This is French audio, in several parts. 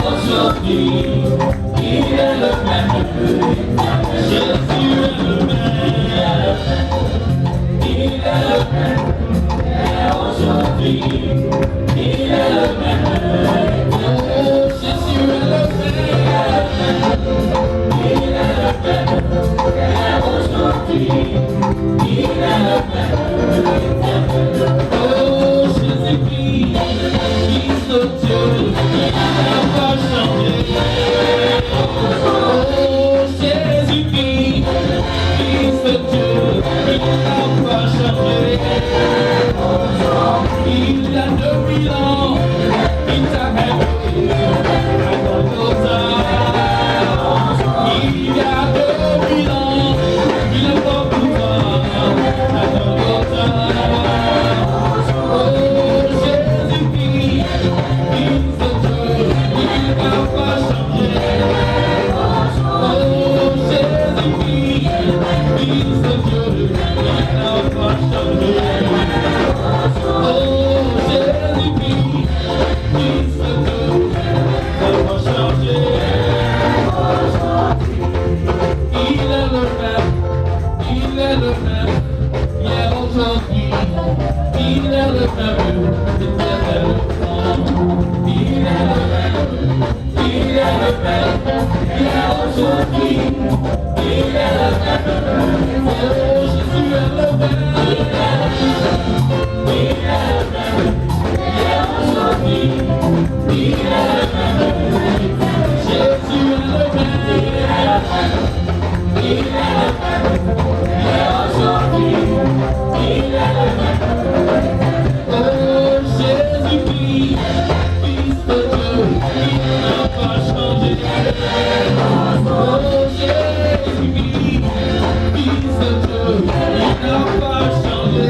aujourd'hui, il est le même. Jésus est le même. Il est le même. Et aujourd'hui, il est le même. Jésus est le même. Il est le même. Et aujourd'hui, il est le même. Oh Jésus-Christ, Fils de Dieu, il n'a pas changé. Oh Jésus-Christ, Fils de Dieu, il n'a pas changé. Il y a 2000 ans, il t'a aimé à Golgotha. Il y a 2000 ans, il est mort pour toi à Golgotha. Oh Jésus-Christ, Fils de Dieu, il n'a pas changé. Oh Jésus-Christ, Fils de Dieu, il n'a pas changé. Oh Jésus-Christ, Fils de Dieu, n'a pas changé. Il est le même, il est le même, hier, aujourd'hui, il est le même, éternellement. Il est le même, il est le même, hier, aujourd'hui, il est le même. Oh Jésus est le même, il est le même, hier, aujourd'hui, il est le même. Jésus est le même, il est le même, hier, aujourd'hui, il est le même. Oh Jésus-Christ, Fils de Dieu, il n'a pas changé. Oh Jésus-Christ, Fils de Dieu, il n'a pas changé.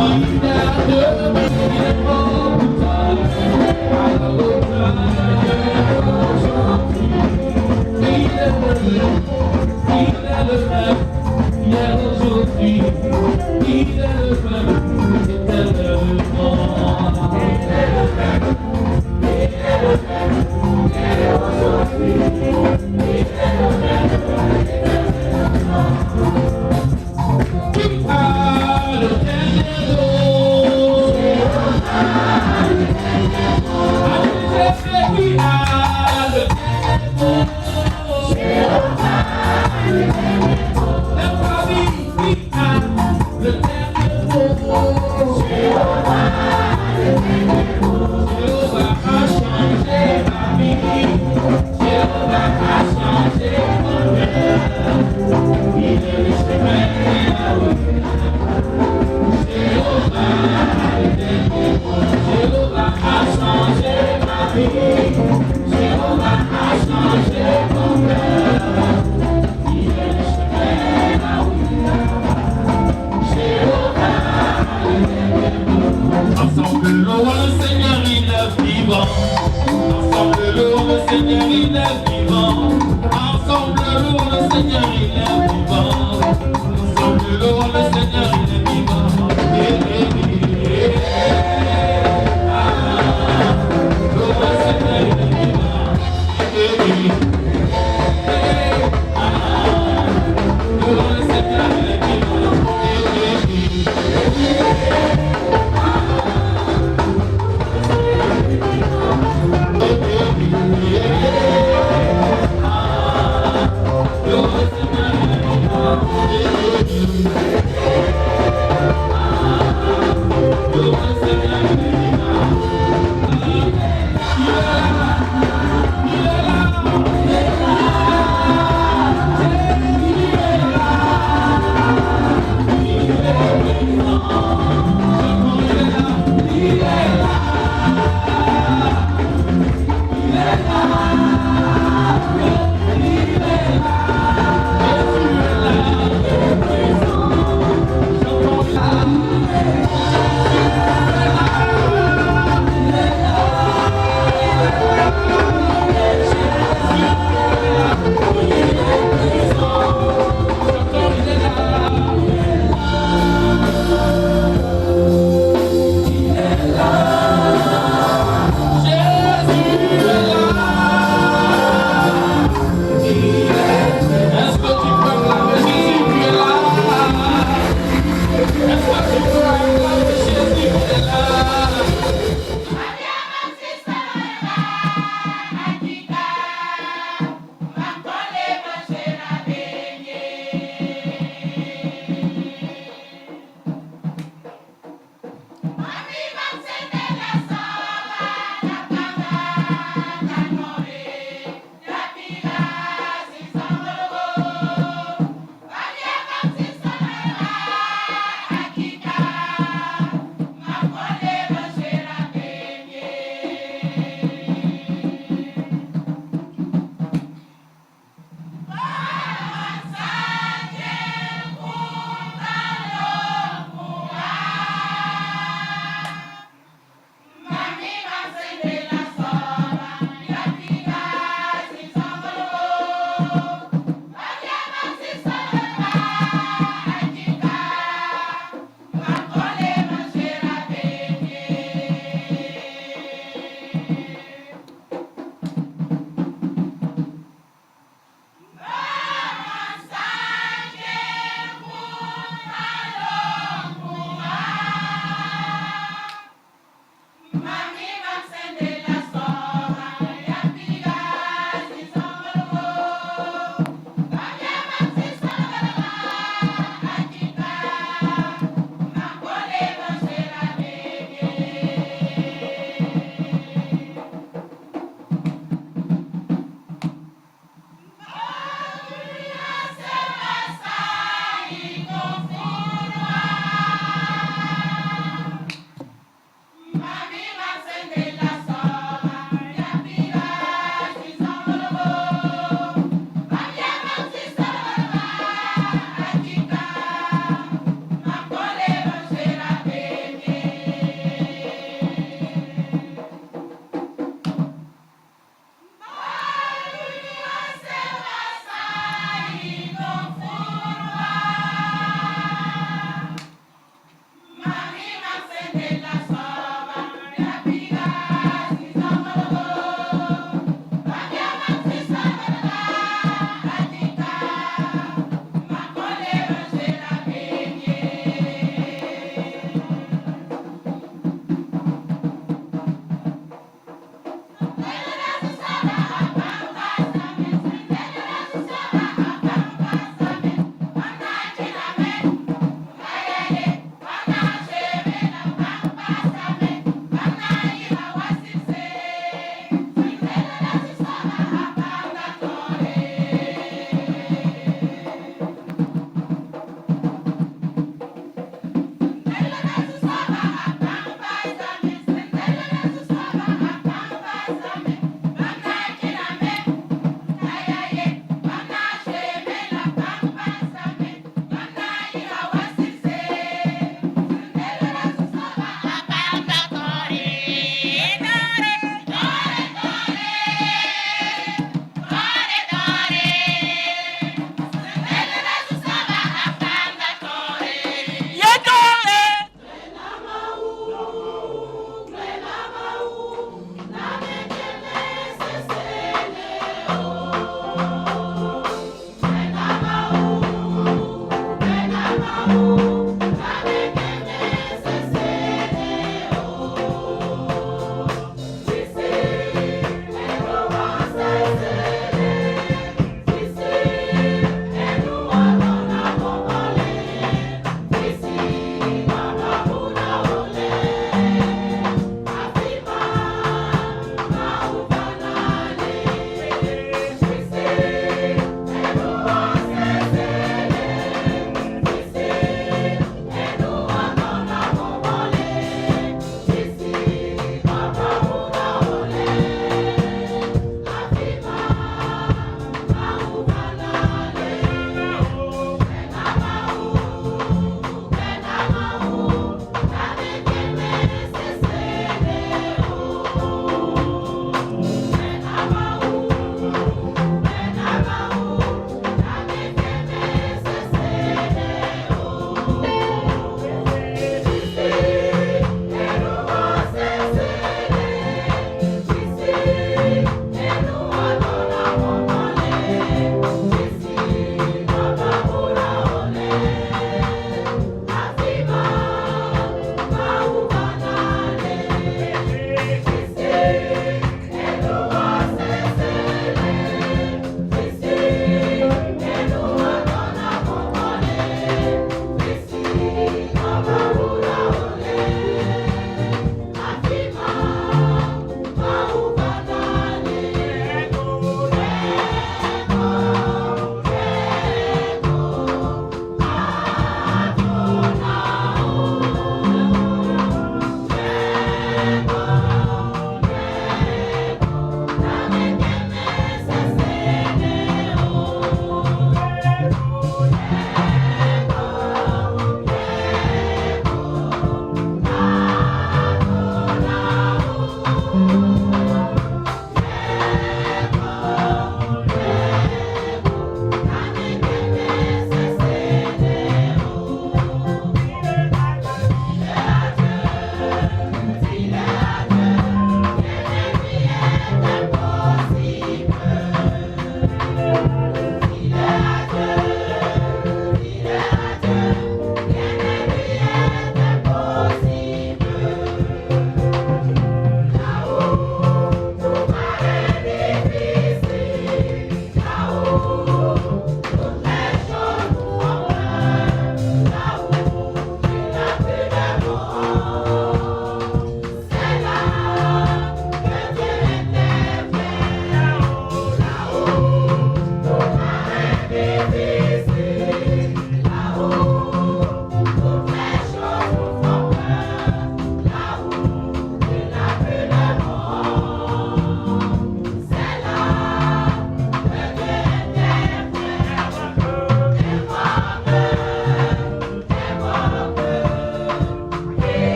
Il a donné, il est mort pour toi. Il est le même, il est le même, hier, aujourd'hui, il est le même, éternellement. Il est le même, il est le même, hier, aujourd'hui, il est le même, éternellement. Qui a le dernier mot? Qui a le dernier mot? La famille qui a le dernier mot. Jéhovah a changé ma vie. Jéhovah a changé mon cœur. Il est le chemin et la route. Jéhovah a le dernier mot. Jéhovah a changé ma vie. Jéhovah a changé mon cœur. Ensemble, louons le Seigneur, il est vivant. Ensemble, louons le Seigneur, il est vivant. Ensemble, louons le Seigneur, il est vivant. Ensemble, louons le Seigneur, il est vivant. Louons le Seigneur, il est vivant.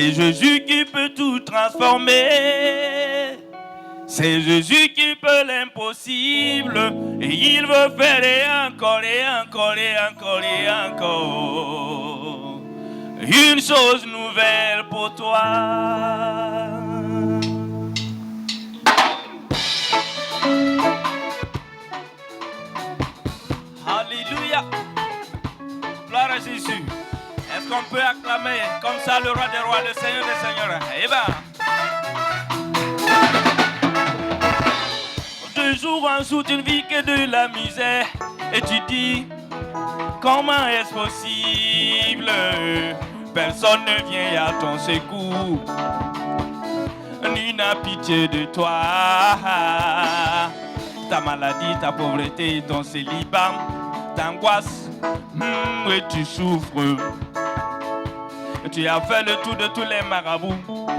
C'est Jésus qui peut tout transformer. C'est Jésus qui peut l'impossible. Et il veut faire et encore et encore et encore et encore une chose nouvelle pour toi. Alléluia. Gloire à Jésus. Est-ce qu'on peut acclamer comme ça le roi des rois, le Seigneur des seigneurs? Eh bien, de jour en jour, tu ne vis que de la misère. Et tu dis, comment est-ce possible? Personne ne vient à ton secours, ni n'a pitié de toi. Ta maladie, ta pauvreté, ton célibat, t'angoisse, et tu souffres. Tu as fait le tour de tous les marabouts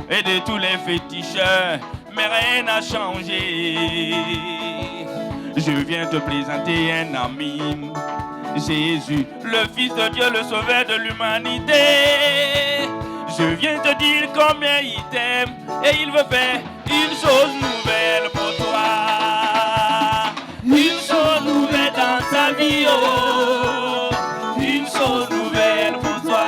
et de tous les féticheurs, mais rien n'a changé. Je viens te présenter un ami, Jésus, le Fils de Dieu, le Sauveur de l'humanité. Je viens te dire combien il t'aime et il veut faire une chose nouvelle pour toi. Une chose nouvelle dans ta vie, oh. Une chose nouvelle pour toi.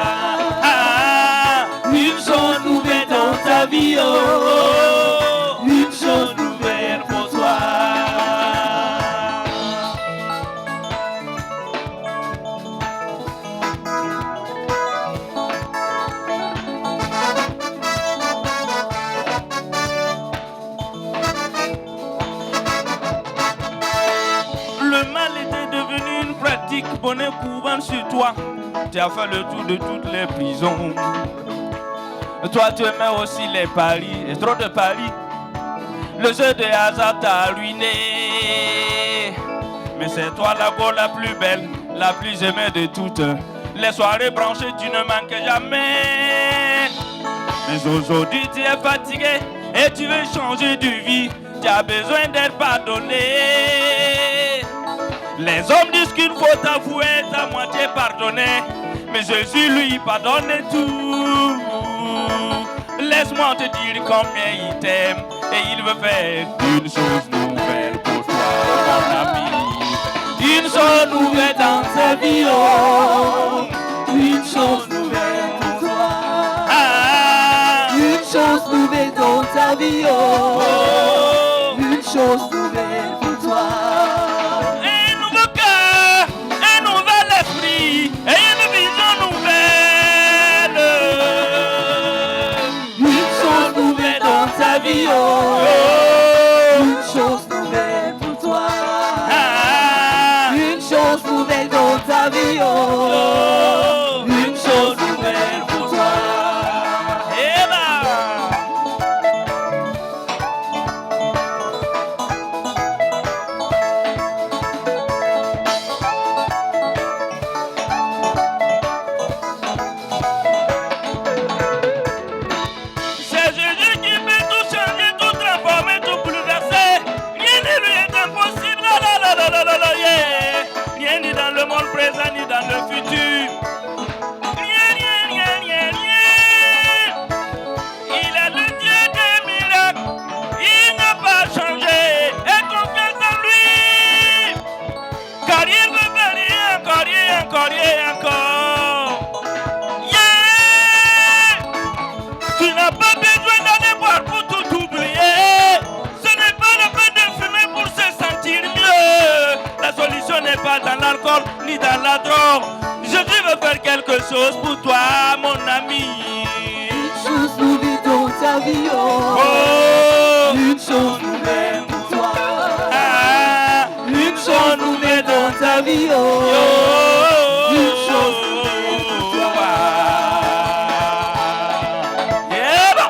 Une chose nouvelle dans ta vie, oh. Une chose nouvelle pour toi. Le mal était devenu une pratique bonnet courante sur toi. Tu as fait le tour de toutes les prisons. Toi, tu aimais aussi les paris, et trop de paris. Le jeu de hasard t'a ruiné. Mais c'est toi la go la plus belle, la plus aimée de toutes. Les soirées branchées, tu ne manques jamais. Mais aujourd'hui, tu es fatigué et tu veux changer de vie. Tu as besoin d'être pardonné. Les hommes disent qu'il faut avouer ta moitié pardonner. Mais Jésus, lui, pardonne tout. Laisse-moi te dire combien il t'aime et il veut faire une chose nouvelle pour toi, mon ami. Une chose nouvelle dans ta vie, oh. Une chose nouvelle pour toi. Une chose nouvelle dans ta vie, oh. Une chose nouvelle pour toi. Un nouveau cœur, un nouvel esprit et une vision nouvelle. Une chose nouvelle dans ta vie, oh. Une chose nouvelle pour toi. Une chose nouvelle dans ta vie, oh. Une chose nouvelle pour toi. Eh ben. C'est Jésus qui peut tout changer, tout transformer, tout bouleverser. Rien ne lui est impossible. La, la, la, la, la, la, yeah. Rien ni dans le monde présent ni dans le futur. Rien, rien, rien, rien, rien. Il est le Dieu des miracles. Il n'a pas changé. Aie confiance en lui. Car il veut venir encore, et encore, et encore. Yeah! Tu n'as pas besoin d'aller boire pour tout oublier. Ce n'est pas la peine de fumer pour se sentir mieux. La solution n'est pas dans l'alcool ni dans la drogue. Jésus veut faire quelque chose pour toi, mon ami. Une chose nouvelle dans ta vie, oh. Oh, Une chose nouvelle pour toi. ah, Une chose nouvelle dans ta vie, oh. Une chose nouvelle pour toi. Yeah, bon.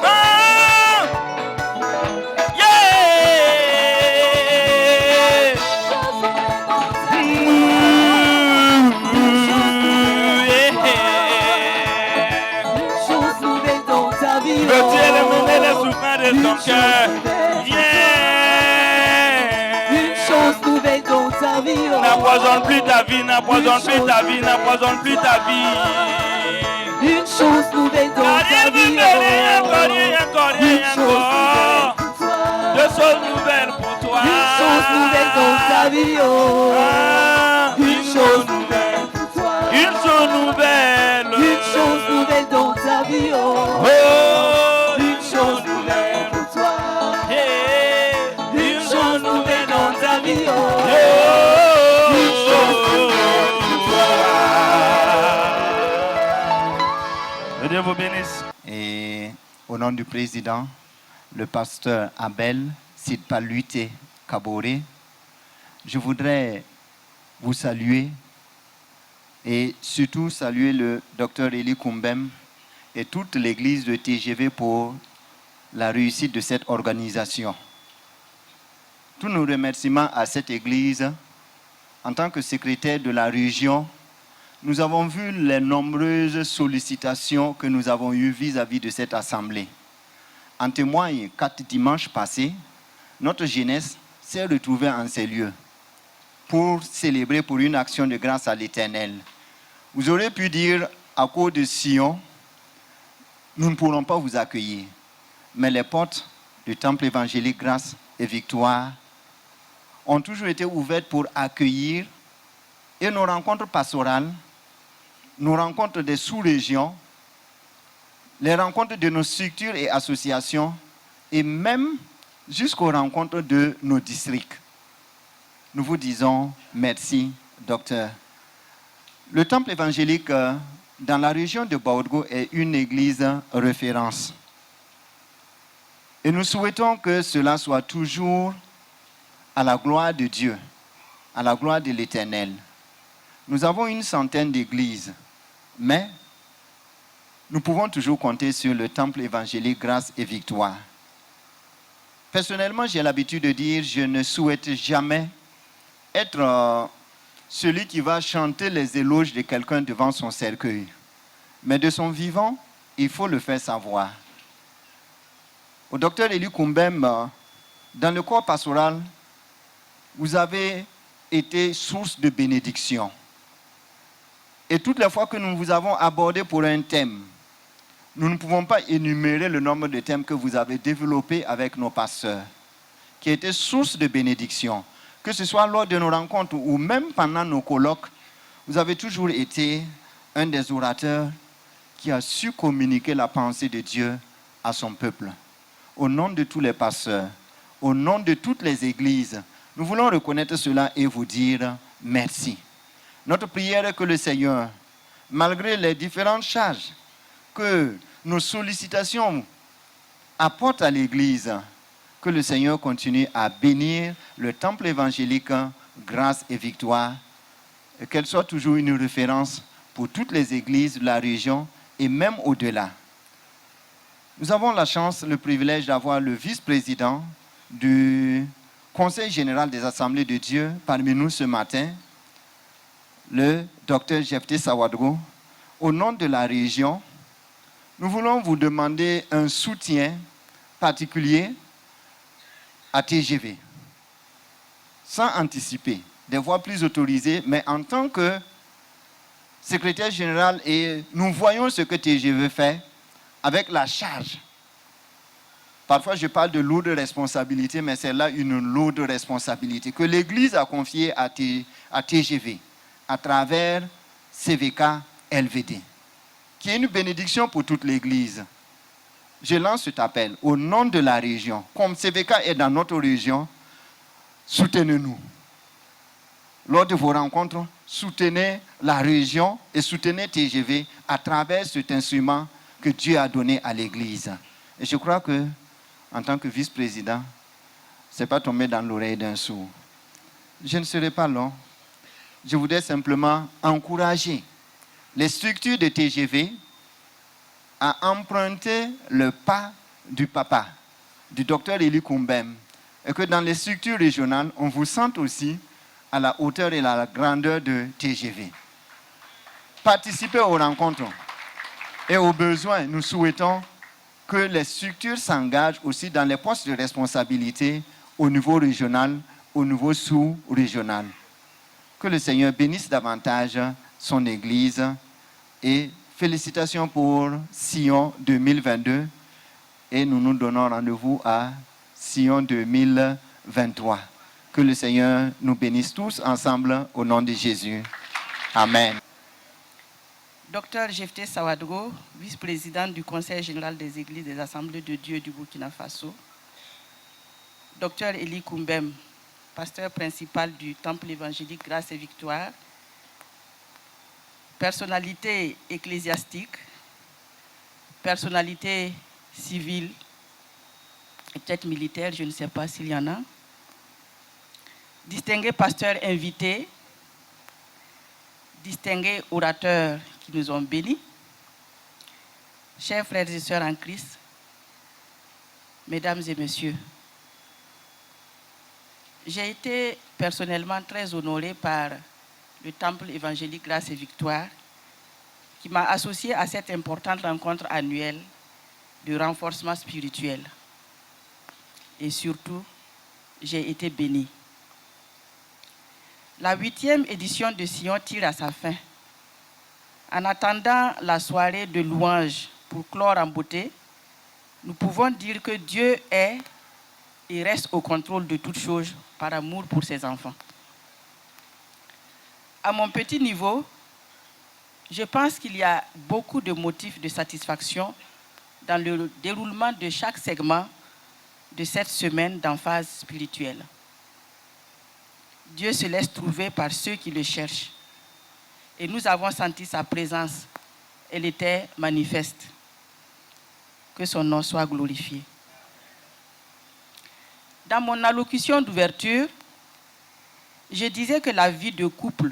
Ah, yeah. Une chose nouvelle dans ta vie, oh. Veux-tu éliminer les souffrances de ton cœur? Une Yeah. chose nouvelle dans ta vie, oh. N'importe n'empoisonne plus ta vie, n'empoisonne plus ta vie, n'empoisonne plus ta vie. Une chose nouvelle dans ta vie. Encore, deux choses nouvelles pour toi. Une chose nouvelle dans ta vie. Une chose nouvelle. Une chose nouvelle. Une chose nouvelle dans ta vie. Une chose nouvelle pour toi. Une chose nouvelle dans ta vie. Que Dieu vous bénisse. Et au nom du président, le pasteur Abel Sidpaluite Kabore, je voudrais vous saluer et surtout saluer le docteur Eli Kumbem et toute l'église de TGV pour la réussite de cette organisation. Tous nos remerciements à cette église. En tant que secrétaire de la région, nous avons vu les nombreuses sollicitations que nous avons eues vis-à-vis de cette assemblée. En témoigne, 4 dimanches passés, notre jeunesse s'est retrouvée en ces lieux pour célébrer pour une action de grâce à l'Éternel. Vous aurez pu dire, à cause de Sion, nous ne pourrons pas vous accueillir. Mais les portes du temple évangélique Grâce et Victoire ont toujours été ouvertes pour accueillir, et nos rencontres pastorales, nos rencontres des sous-régions, les rencontres de nos structures et associations, et même jusqu'aux rencontres de nos districts. Nous vous disons merci, docteur. Le temple évangélique dans la région de Baoudgo est une église référence. Et nous souhaitons que cela soit toujours à la gloire de Dieu, à la gloire de l'Éternel. Nous avons une centaine d'églises, mais nous pouvons toujours compter sur le temple évangélique Grâce et Victoire. Personnellement, j'ai l'habitude de dire, je ne souhaite jamais être celui qui va chanter les éloges de quelqu'un devant son cercueil. Mais de son vivant, il faut le faire savoir. Au docteur Eli Kumbem, dans le corps pastoral, vous avez été source de bénédiction. Et toutes les fois que nous vous avons abordé pour un thème, nous ne pouvons pas énumérer le nombre de thèmes que vous avez développés avec nos pasteurs, qui étaient source de bénédiction. Que ce soit lors de nos rencontres ou même pendant nos colloques, vous avez toujours été un des orateurs qui a su communiquer la pensée de Dieu à son peuple. Au nom de tous les pasteurs, au nom de toutes les églises, nous voulons reconnaître cela et vous dire merci. Notre prière est que le Seigneur, malgré les différentes charges que nos sollicitations apportent à l'Église, que le Seigneur continue à bénir le temple évangélique Grâce et Victoire, et qu'elle soit toujours une référence pour toutes les églises de la région et même au-delà. Nous avons la chance, le privilège d'avoir le vice-président du Conseil général des Assemblées de Dieu parmi nous ce matin, le docteur Jephté Sawadgo. Au nom de la région, nous voulons vous demander un soutien particulier à TGV, sans anticiper, des voix plus autorisées, mais en tant que secrétaire général, et nous voyons ce que TGV fait avec la charge. Parfois, je parle de lourde responsabilité, mais c'est là une lourde responsabilité que l'Église a confiée à TGV à travers CVK LVD, qui est une bénédiction pour toute l'Église. Je lance cet appel au nom de la région. Comme CVK est dans notre région, soutenez-nous. Lors de vos rencontres, soutenez la région et soutenez TGV à travers cet instrument que Dieu a donné à l'Église. Et je crois que, en tant que vice-président, ce n'est pas tombé dans l'oreille d'un sourd. Je ne serai pas long. Je voudrais simplement encourager les structures de TGV à emprunter le pas du papa, du docteur Eli Kumbem, et que dans les structures régionales, on vous sente aussi à la hauteur et à la grandeur de TGV. Participez aux rencontres et aux besoins. Nous souhaitons que les structures s'engagent aussi dans les postes de responsabilité au niveau régional, au niveau sous-régional. Que Que le Seigneur bénisse davantage son Église et félicitations pour Sion 2022 et nous nous donnons rendez-vous à Sion 2023. Que le Seigneur nous bénisse tous ensemble au nom de Jésus. Amen. Docteur Jephté Sawadgo, vice-président du Conseil général des Églises des Assemblées de Dieu du Burkina Faso. Docteur Eli Koumbem, pasteur principal du Temple évangélique Grâce et Victoire. Personnalité ecclésiastique, personnalité civile et peut-être militaire, je ne sais pas s'il y en a. Distingués pasteurs invités, distingués orateurs qui nous ont bénis, chers frères et sœurs en Christ, mesdames et messieurs, j'ai été personnellement très honoré par le Temple évangélique Grâce et Victoire, qui m'a associé à cette importante rencontre annuelle de renforcement spirituel. Et surtout, j'ai été béni. La 8e édition de Sion tire à sa fin. En attendant la soirée de louange pour clore en beauté, nous pouvons dire que Dieu est et reste au contrôle de toutes choses par amour pour ses enfants. À mon petit niveau, je pense qu'il y a beaucoup de motifs de satisfaction dans le déroulement de chaque segment de cette semaine d'emphase spirituelle. Dieu se laisse trouver par ceux qui le cherchent. Et nous avons senti sa présence. Elle était manifeste. Que son nom soit glorifié. Dans mon allocution d'ouverture, je disais que la vie de couple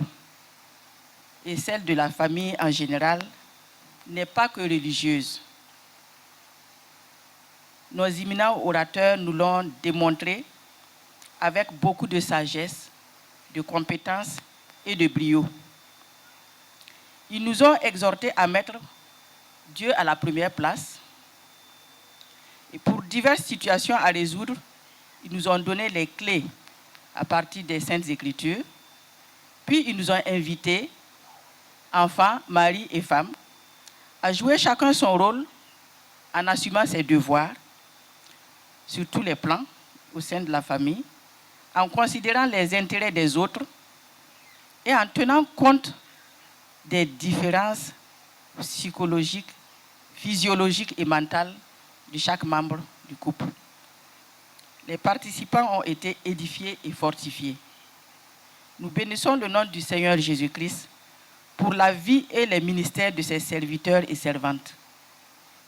et celle de la famille en général n'est pas que religieuse. Nos éminents orateurs nous l'ont démontré avec beaucoup de sagesse, de compétence et de brio. Ils nous ont exhortés à mettre Dieu à la première place. Et pour diverses situations à résoudre, ils nous ont donné les clés à partir des Saintes Écritures. Puis ils nous ont invités, enfants, maris et femmes, à jouer chacun son rôle en assumant ses devoirs sur tous les plans au sein de la famille, en considérant les intérêts des autres et en tenant compte des différences psychologiques, physiologiques et mentales de chaque membre du couple. Les participants ont été édifiés et fortifiés. Nous bénissons le nom du Seigneur Jésus-Christ pour la vie et les ministères de ses serviteurs et servantes.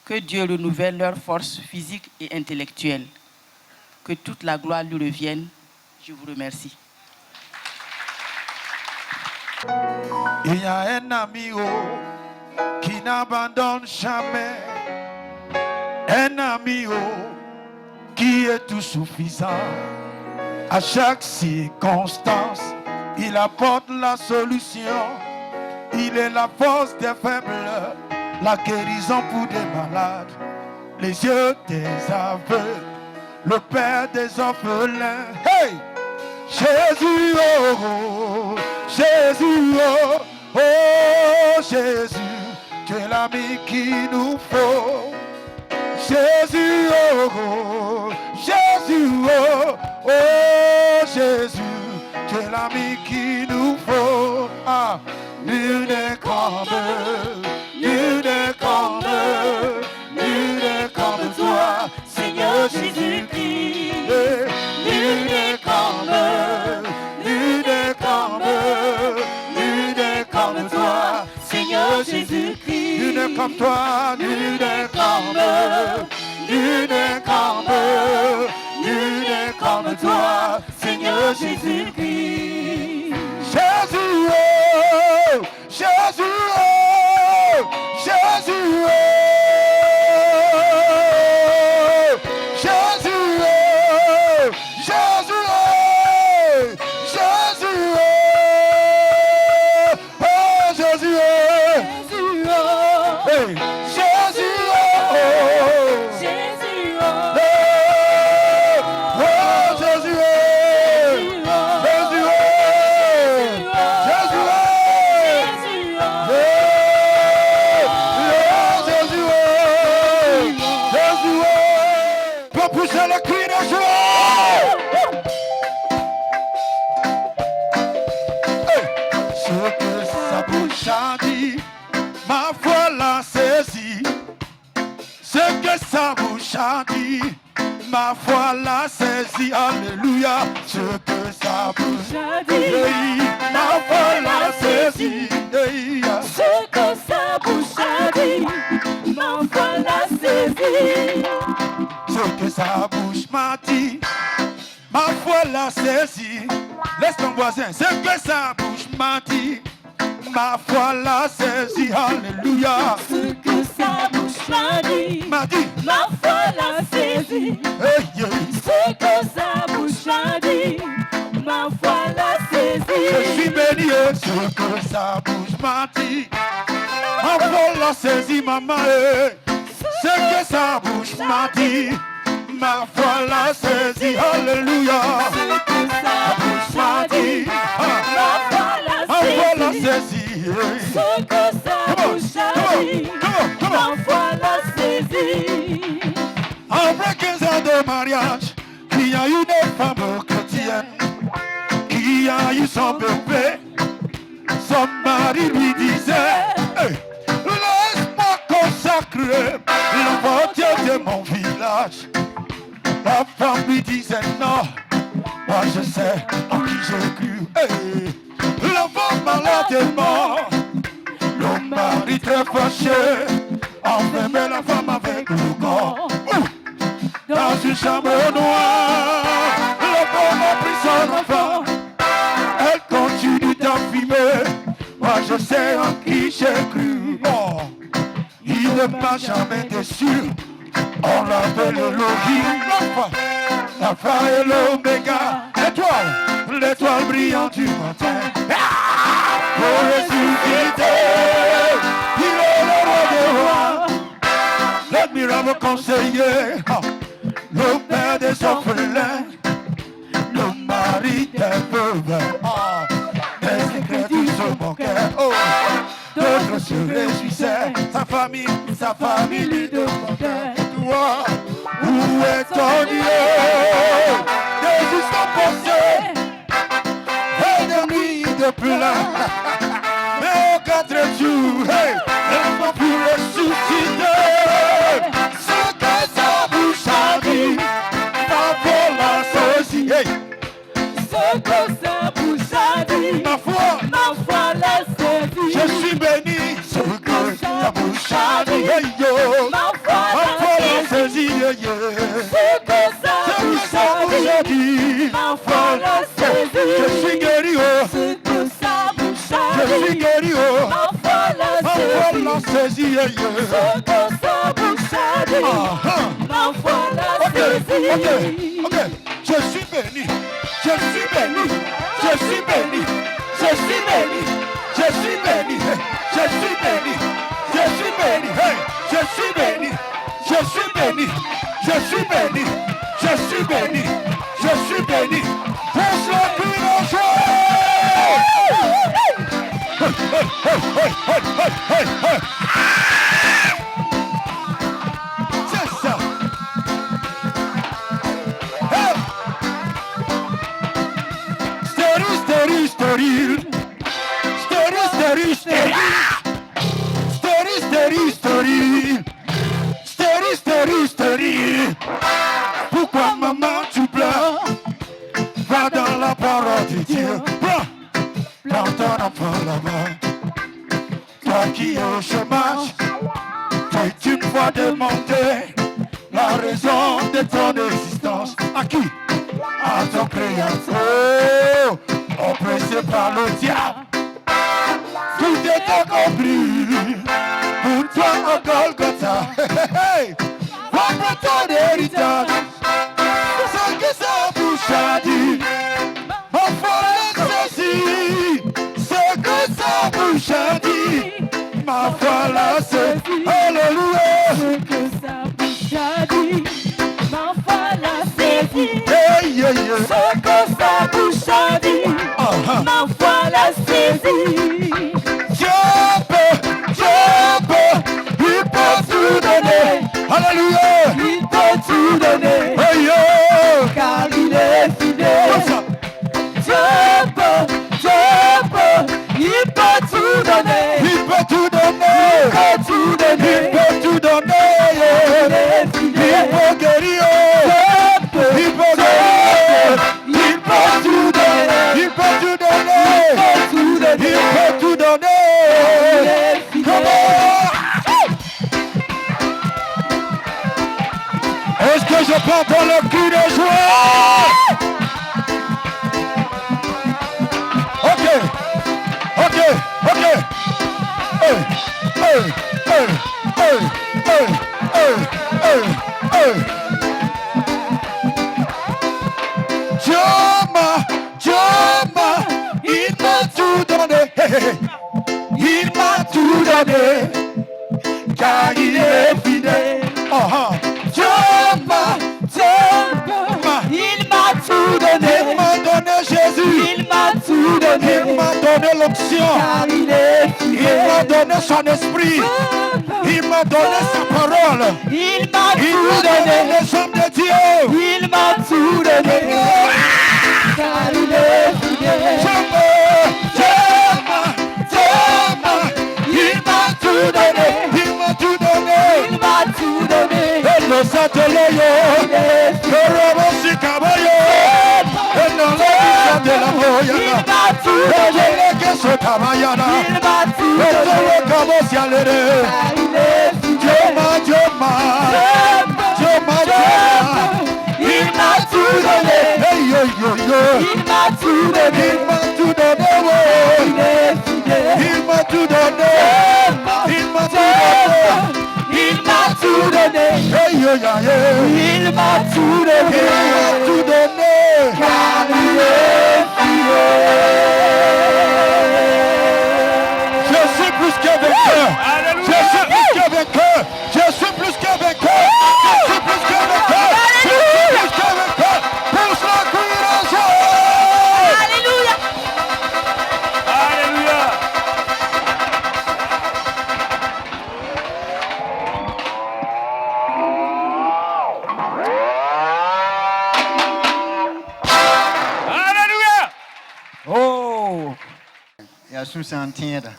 Que Dieu renouvelle leur force physique et intellectuelle. Que toute la gloire lui revienne. Je vous remercie. Il y a un ami qui n'abandonne jamais. Un ami qui est tout suffisant. À chaque circonstance, il apporte la solution. Il est la force des faibles, la guérison pour des malades, les yeux des aveugles, le père des orphelins. Hey! Jésus, oh, oh, Jésus, oh, oh, Jésus, tu es l'ami qu'il nous faut. Jésus, oh, oh, Jésus, oh, oh, Jésus, tu es l'ami qu'il nous faut. Ah, nul n'est comme, nul n'est comme, nul n'est comme toi, Seigneur Jésus-Christ. Nul n'est comme, nul n'est comme, nul n'est comme toi, Seigneur Jésus-Christ. Nul n'est comme toi, nul n'est comme, nul n'est comme, nul n'est comme toi, Seigneur Jésus-Christ. Jésus, oh, Jésus, oh, Jésus, oh, Jésus, oh, Jésus, oh, Jésus, oh, oh, Jésus, oh, hey, Jésus, oh, Jésus, oh, oh, Jésus, oh, Laisse-moi pousser le cri de joie. Ce que sa bouche a dit, ma foi l'a saisi. Ce que sa bouche a dit, ma foi l'a saisi. Alléluia. Ce que sa bouche a dit, ma foi l'a saisi. Ce que sa bouche a dit, ma foi l'a saisi. Ce que sa bouche m'a dit, ma foi l'a saisi. Laisse ton voisin. Ce que sa bouche m'a dit, ma foi l'a saisi. Alléluia. Ce que sa bouche m'a dit, ma foi l'a saisi. Hey, yeah. Ce que sa bouche a dit, ma foi l'a saisi. Je suis béni. Ce que sa bouche m'a dit, ma foi l'a saisi, maman. Ce que sa bouche m'a dit, ma foi l'a saisi. Alléluia. Ce que sa bouche m'a dit, ma foi l'a saisi. Ce que sa bouche a dit, ma foi l'a saisi. Après 15 ans de mariage, il y a eu des femmes chrétiennes qui a eu son bébé. Son mari lui disait, hey, laisse-moi consacrer l'enfant de mon village. La femme lui disait non, moi je sais en qui j'ai cru. Hey, l'enfant malade est mort. Le mari très fâché enfermait la femme avec le corps. Dans une chambre noire, la femme a pris son enfant. Elle continue d'enfumer. Moi je sais en qui j'ai cru. Oh, il ne m'a jamais déçu. On l'appelle Elohim, l'alpha et l'oméga, l'étoile brillante du matin. Pour ressusciter, il est le roi des rois, l'admirable conseiller, le père des orphelins, le mari des veuves, des incrédules se moquaient. Oh, d'autres se réjouissaient, sa famille lui demandait. Où est ton Dieu? Jésus sont passés et de nuit de plein. Mais au 4 jours, hey, elles n'ont pu ressusciter. Ce que sa bouche a dit, ma foi l'a saisi. Hey. Ce que sa bouche a dit, Ma foi l'a saisi. je suis béni. Ce que sa bouche a dit, hey, yo. Ma foi l'a saisi. Ce que sa bouche a dit, Ma foi l'a saisi. je suis guéri, oh. Ce que sa bouche a Je suis dit, guéri, oh. ma foi l'a saisi. Ce que sa bouche a dit, ma foi l'a saisi. Ok, je suis béni, je suis béni, je suis béni, je suis béni, je suis béni, je suis béni, je suis béni, hey, je suis béni, je suis béni, je suis béni, je suis béni, je suis béni. Pousse le cri de joie. C'est ça. Hey. Stérile, stérile, stérile, stérile, stérile, stérile, stérile, stérile, stérile, stérile. Pourquoi maman tu pleures? Va dans la parole de Dieu. Prends ton enfant là-bas. Toi qui es au chômage, t'es une fois demandé la raison de ton existence. À qui? À ton créateur, oppressé par le diable. Tout est accompli pour toi au Golgotha. Prends ton héritage. Ce que sa bouche a dit, ma foi l'a saisi. Ce que sa bouche a dit, ma foi l'a saisi. Alléluia. Ce que sa bouche a dit, ma foi l'a saisi. Hey, yeah, yeah. Ce que sa bouche a dit, ma foi l'a saisi. Dieu peut, il peut tout donner. Alléluia. Il peut tout donner. de joie. Ok. Hey. Dieu il m'a tout donné. Il m'a tout donné. Car il est fidèle. Dieu m'a tout donné. Il m'a donné Jésus. Il m'a tout donné. Il m'a donné l'onction. Il m'a donné son esprit. Il m'a donné sa parole. Il m'a tout donné. Les hommes de Dieu. Il m'a tout donné. Car il est fidèle. Il m'a tout donné. Il m'a tout donné. Il m'a tout donné. Et le satellite, le robot si caballo. Et non le bichon de la moya. Il m'a tout donné. Et le que se cabayana. Il m'a tout donné. Et le cabo si alere. Dieu m'a. Il m'a tout donné. Hey yo. Il m'a tout donné. Il m'a tout donné. Il m'a tout donné. Il m'a tout donné. Il m'a tout donné. Hey yo ya. Il m'a tout donné. Il m'a tout donné. Car il est fidèle. Je suis plus que vainqueur. Je suis plus que vainqueur. Je suis plus que vainqueur. Je suis plus que vainqueur. Je suis plus que vainqueur. Pour cela qu'il a joué. Alléluia. Alléluia. Oh! Ya su santiera.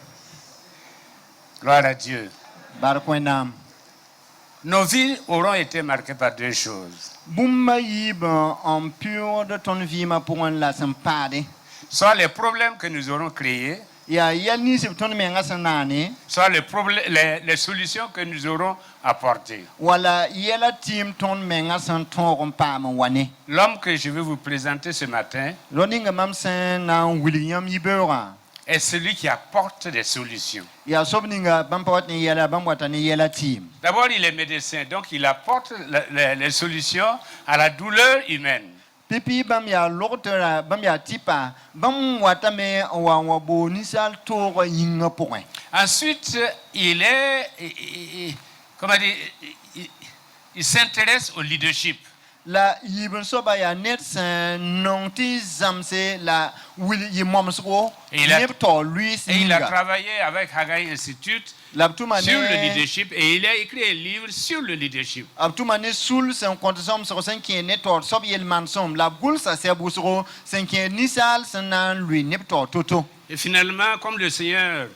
Gloire à Dieu. Barkwenam. Nos vies auront été marquées par deux choses. Bumba yiba en pur de ton vie ma pour un la sampade. Soit les problèmes que nous aurons créés, Ya yalni se ton menga sanani. soit les solutions que nous aurons apportées. Wala yela team ton menga san ton pa ma wane. L'homme que je vais vous présenter ce matin Loninga mam sen na William Yibera. est celui qui apporte des solutions. Ya sobninga bampawat ni yela bamwata ni yela team. D'abord, il est médecin, donc il apporte les solutions à la douleur humaine. Pipi bam ya lokotera bam ya tipa bam wata me wa bonisal to yinga point. Ensuite, il s'intéresse au leadership. La yibun soba ya net san nonti zamse la wil yimomsko Et il a singa. travaillé avec Haggai Institute La sur le tumane leadership et il a écrit un livre sur le leadership. abtumane sul sen kontom so sen ki netor sob yel mansom la bul sa se busro sen ki nisal sanan lui neptor toto. Et finalement, comme le Seigneur,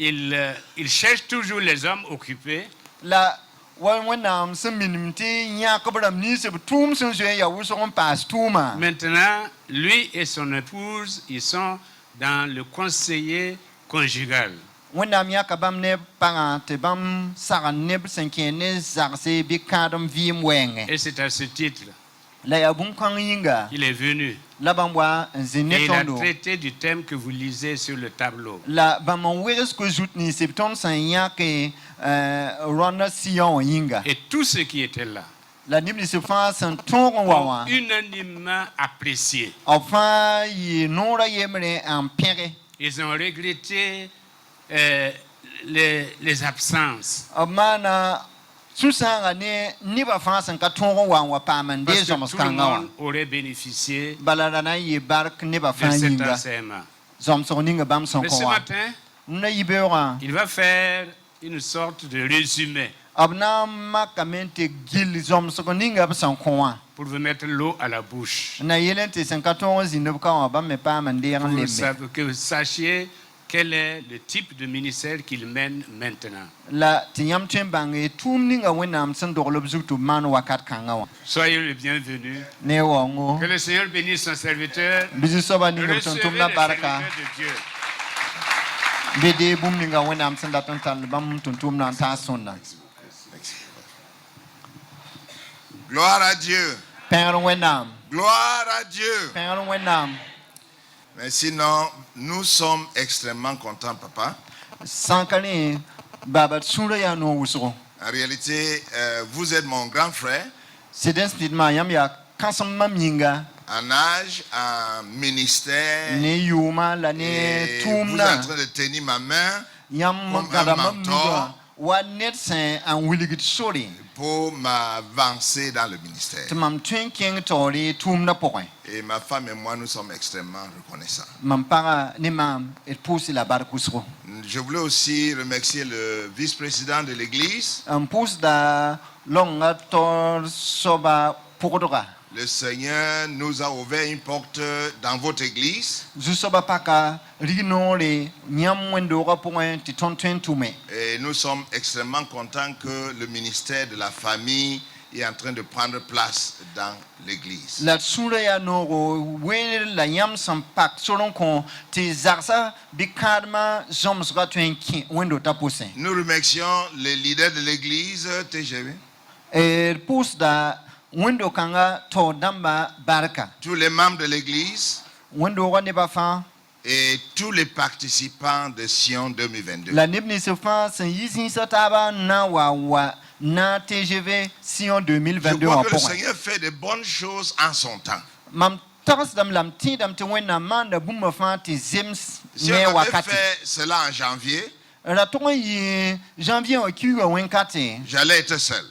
il cherche toujours les hommes occupés. La wanam sen minimti nya kabram ni se tum sen je ya wuson pas tuma. Maintenant, lui et son épouse, ils sont dans le conseiller conjugal. Wanam ya kabam ne panga te bam saran neb sen ki ne zarse bi kadam vim wenge. Et c'est à ce titre La ya bun kan yinga qu'il est venu. la bamwa Et il a zinetondo. traité du thème que vous lisez sur le tableau. La bamon weres ko jutni septon san ya ke rona sion yinga. Et tous ceux qui étaient là La nimni se fa san ton wawa. ont unanimement apprécié. Enfin yi nora yemre en pere. Ils ont regretté les absences. Amana susanga ne niba fa san ka ton wawa pa man Parce de que zom tout le skanga. monde aurait bénéficié Baladana yi bark niba de fa cet yinga. enseignement. Zom so ninga bam son Mais ko ce wa. matin, Na yibera. il va faire une sorte de résumé Abna makamente gil zom so ninga son ko wa. pour vous mettre l'eau à la bouche. Na yelente san ka ton zinub ka wa bam me pa man de Pour lembe. que vous sachiez quel est le type de ministère qu'il mène maintenant. La tinyam tembang tum ninga wenam san doglob zutu man wakat kangawa. Soyez le bienvenu. Ne wongo. Que le Seigneur bénisse son serviteur. Bizi soba ninga Recevez tum les na serviteurs baraka. de Dieu. Bede bum ninga wenam san daton tal bam tum na ta sonna. Gloire à Dieu. Père Wenam. Gloire à Dieu. Père Wenam. Mais sinon, nous sommes extrêmement contents, papa. Sankani Baba Tsuraya no Usro. En réalité, vous êtes mon grand frère C'est d'un speedman Yamia Kansama Minga. en âge, en ministère. Ne Yuma la ne Et vous êtes en Tumna. train de tenir ma main Yam comme un Gadama mentor Muga. Wanet Saint and Willigit Sori. pour m'avancer dans le ministère. Tamam Twin King Tori Tumna Point. Et ma femme et moi, nous sommes extrêmement reconnaissants. Mampara Nemam et pousse la barcusro. Je voulais aussi remercier le vice-président de l'église. Un pousse da longa tor soba pokora. Le Seigneur nous a ouvert une porte dans votre église. Zusoba paka rino le nyam wendo ra point ti ton twen tume. Et nous sommes extrêmement contents que le ministère de la famille est en train de prendre place dans l'église. La sura ya no we la yam sam pak solon kon ti zarsa bikadma joms ra twen kin wendo tapose. Nous remercions les leaders de l'église TGV, Et pousse da wendo kanga to damba barka. tous les membres de l'église Wendo ra ne ba fa et tous les participants de Sion 2022. la nibni se fa sen yisin sataba na wa na TGV Sion Je 2022 crois en que le point. Seigneur fait de bonnes choses en son temps. Mam taras dam lam ti dam te wena manda bumma fa ti zems Si ne on avait wakati. fait cela en janvier, La ton yi janvier o ki wa wenkati. j'allais être seul.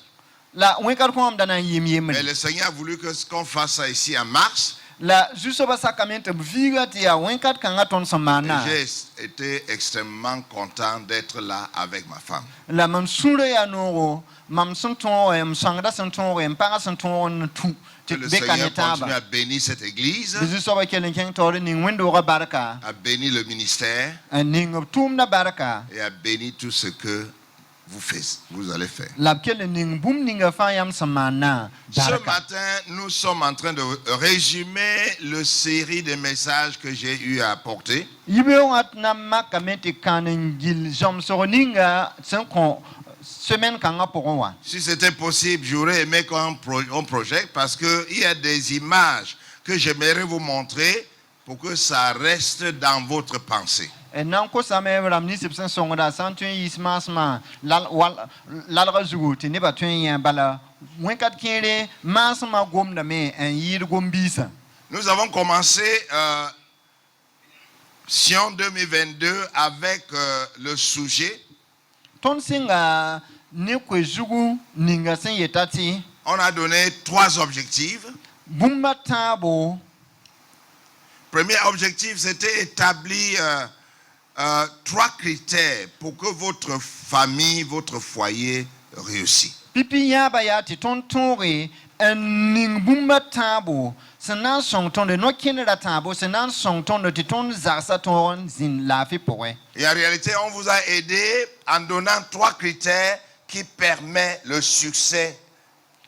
La wenkati ko am dana yim yim. Mais le Seigneur a voulu qu'on fasse ça ici en mars. La juste ba sakamente viga ti ya wenkati kanga ton Et samana. j'ai été extrêmement content d'être là avec ma femme. La mam sura ya no mam sonton em sangda sonton em para sonton tu. Que Ti le beka Seigneur ne continue taba. à bénir cette église, Juste ba kelen ken tori ni wendo ra baraka. à bénir le ministère Ning tum na baraka. et à bénir tout ce que vous allez faire. La kelen ning bum ninga fa yam samana. Ce Baraka. matin, nous sommes en train de résumer le série de messages que j'ai eu à apporter. Yibeongat na makamete kanen gil jom soroninga sen kon semaine kanga poronwa. Si c'était possible, j'aurais aimé qu'on projette parce qu'il y a des images que j'aimerais vous montrer pour que ça reste dans votre pensée. Et nan ko sa me ramni sipsen songoda santun ismasma lal razu te ne batun yan bala wenkat kere masma gom da me en yir gom bisa. Nous avons commencé Sion 2022 avec le sujet. Ton singa ne ko zugu ninga sen yetati On a donné 3 objectifs. bumba tabo. Premier objectif, c'était établir 3 critères pour que votre famille, votre foyer réussisse. Pipi yaba ya ti ton tore en ning bumba tabo senan song ton de no kinera tabo senan song ton de ti ton zarsa ton zin la fi poe. Et en réalité, on vous a aidé en donnant 3 critères qui permettent le succès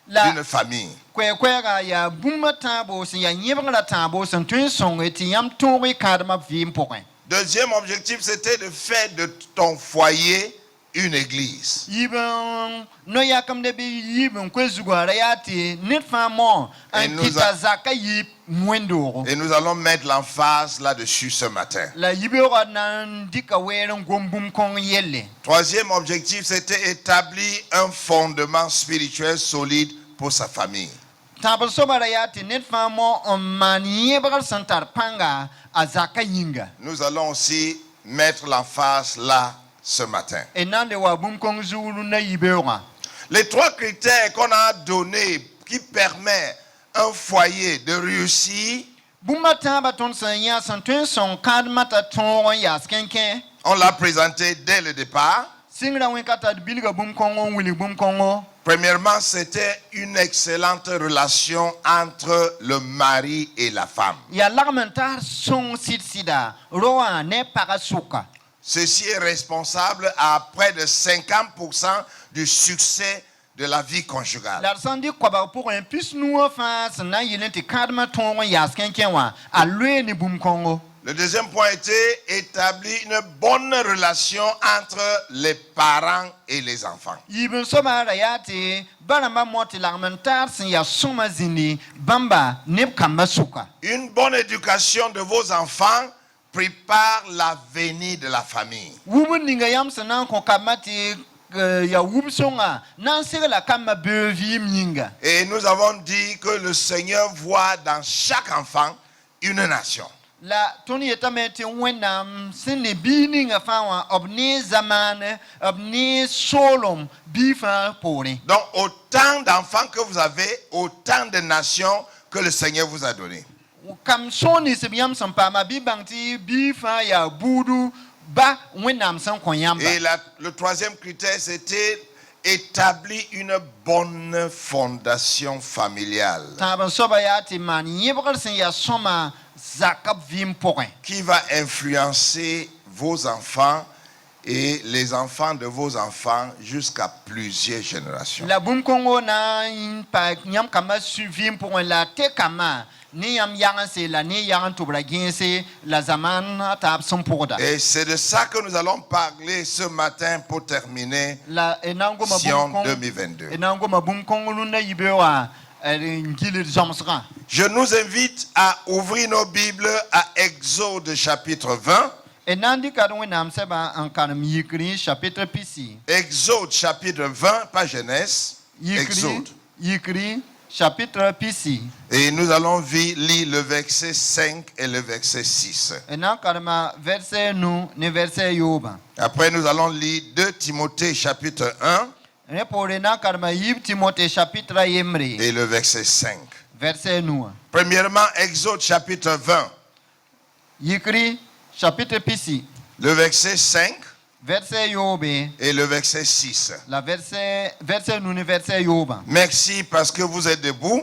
La d'une famille. kwega ya bumba tabo se ya nyebra tabo sen tun song ti yam tore kadma vim poe. Deuxième objectif, c'était de faire de ton foyer une église. Yibon no ya kam de bi yibon kwezugara ya ti nit fa mo Et an nous kita zaka yib mwendo. Et nous allons mettre l'emphase là-dessus ce matin. La yibora nan dika weren gombum kong yelle. Troisième objectif, c'était établir un fondement spirituel solide pour sa famille. Tabal sobara ya ti net fa mo on man yebra santar panga azaka yinga. Nous allons aussi mettre l'emphase là ce matin. Et nan de wa bum kong zulu na yibera. Les 3 critères qu'on a donnés qui permettent un foyer de réussir, Bumba taba ton sanya santun son kadmata ton ya skenken. on l'a présenté dès le départ. Singra wen kata bilga bum kongo wili bum kongo. Premièrement, c'était une excellente relation entre le mari et la femme. Ya lagmentar son sida roa ne parasuka. Ceci est responsable à près de 50% du succès de la vie conjugale. La sandi kwa ba pour un plus nous fa sana yelente kadma ton ya skenken wa alwe ni bum kongo. Le deuxième point était établir une bonne relation entre les parents et les enfants. Ibn Soma Rayati, Banama Moti Lamentar, Senya Suma Zini, Bamba, Nip Kamasuka. Une bonne éducation de vos enfants prépare l'avenir de la famille. Woman Ningayam Sanan Kokamati, Ya Wumsonga, Nansir la Kama Bevi Mninga. Et nous avons dit que le Seigneur voit dans chaque enfant une nation. La Tony Etameti Wenam, Sini Bining a Fawa, Obni Zaman, Obni Solom, Bifa Pony. Donc autant d'enfants que vous avez, autant de nations que le Seigneur vous a donné. Kam Soni Sibiam Sampama, Bibanti, Bifa Ya Boudou, Ba Wenam San Koyamba. Et le troisième critère, c'était établir une bonne fondation familiale Taban Sobayati Man, Yebral Senya Soma, Zakap Vim Point. qui va influencer vos enfants et les enfants de vos enfants jusqu'à plusieurs générations. La Boum Congo na pa Nyam Kama Suvim pour la Tekama, ni Yam Yanse, la ni Yan Tobraginse, la Zaman Tab Sompoda. Et c'est de ça que nous allons parler ce matin pour terminer La Enango Sion Mabum 2022. Enango Mabum Congo Luna Ibewa, Ngili Jamsra. Je nous invite à ouvrir nos Bibles à Exode chapitre 20. Enandi Kadwinam Seba en Kanam Yikri, chapitre Pissi. Exode chapitre 20, pas Genèse. Exode. Yikri, chapitre Pissi. Et nous allons lire le verset 5 et le verset 6. Enan Kadama, verset nous, ne verset Yoba. Après, nous allons lire 2 Timothée chapitre 1 Reporena Kadama Yib Timothée, chapitre Yemri. et le verset 5. Verset nous. Premièrement, Exode chapitre 20, Yikri, chapitre Pissi. le verset 5 Verset Yobe. et le verset 6. La verset nous, ne verset Yoba. Merci parce que vous êtes debout,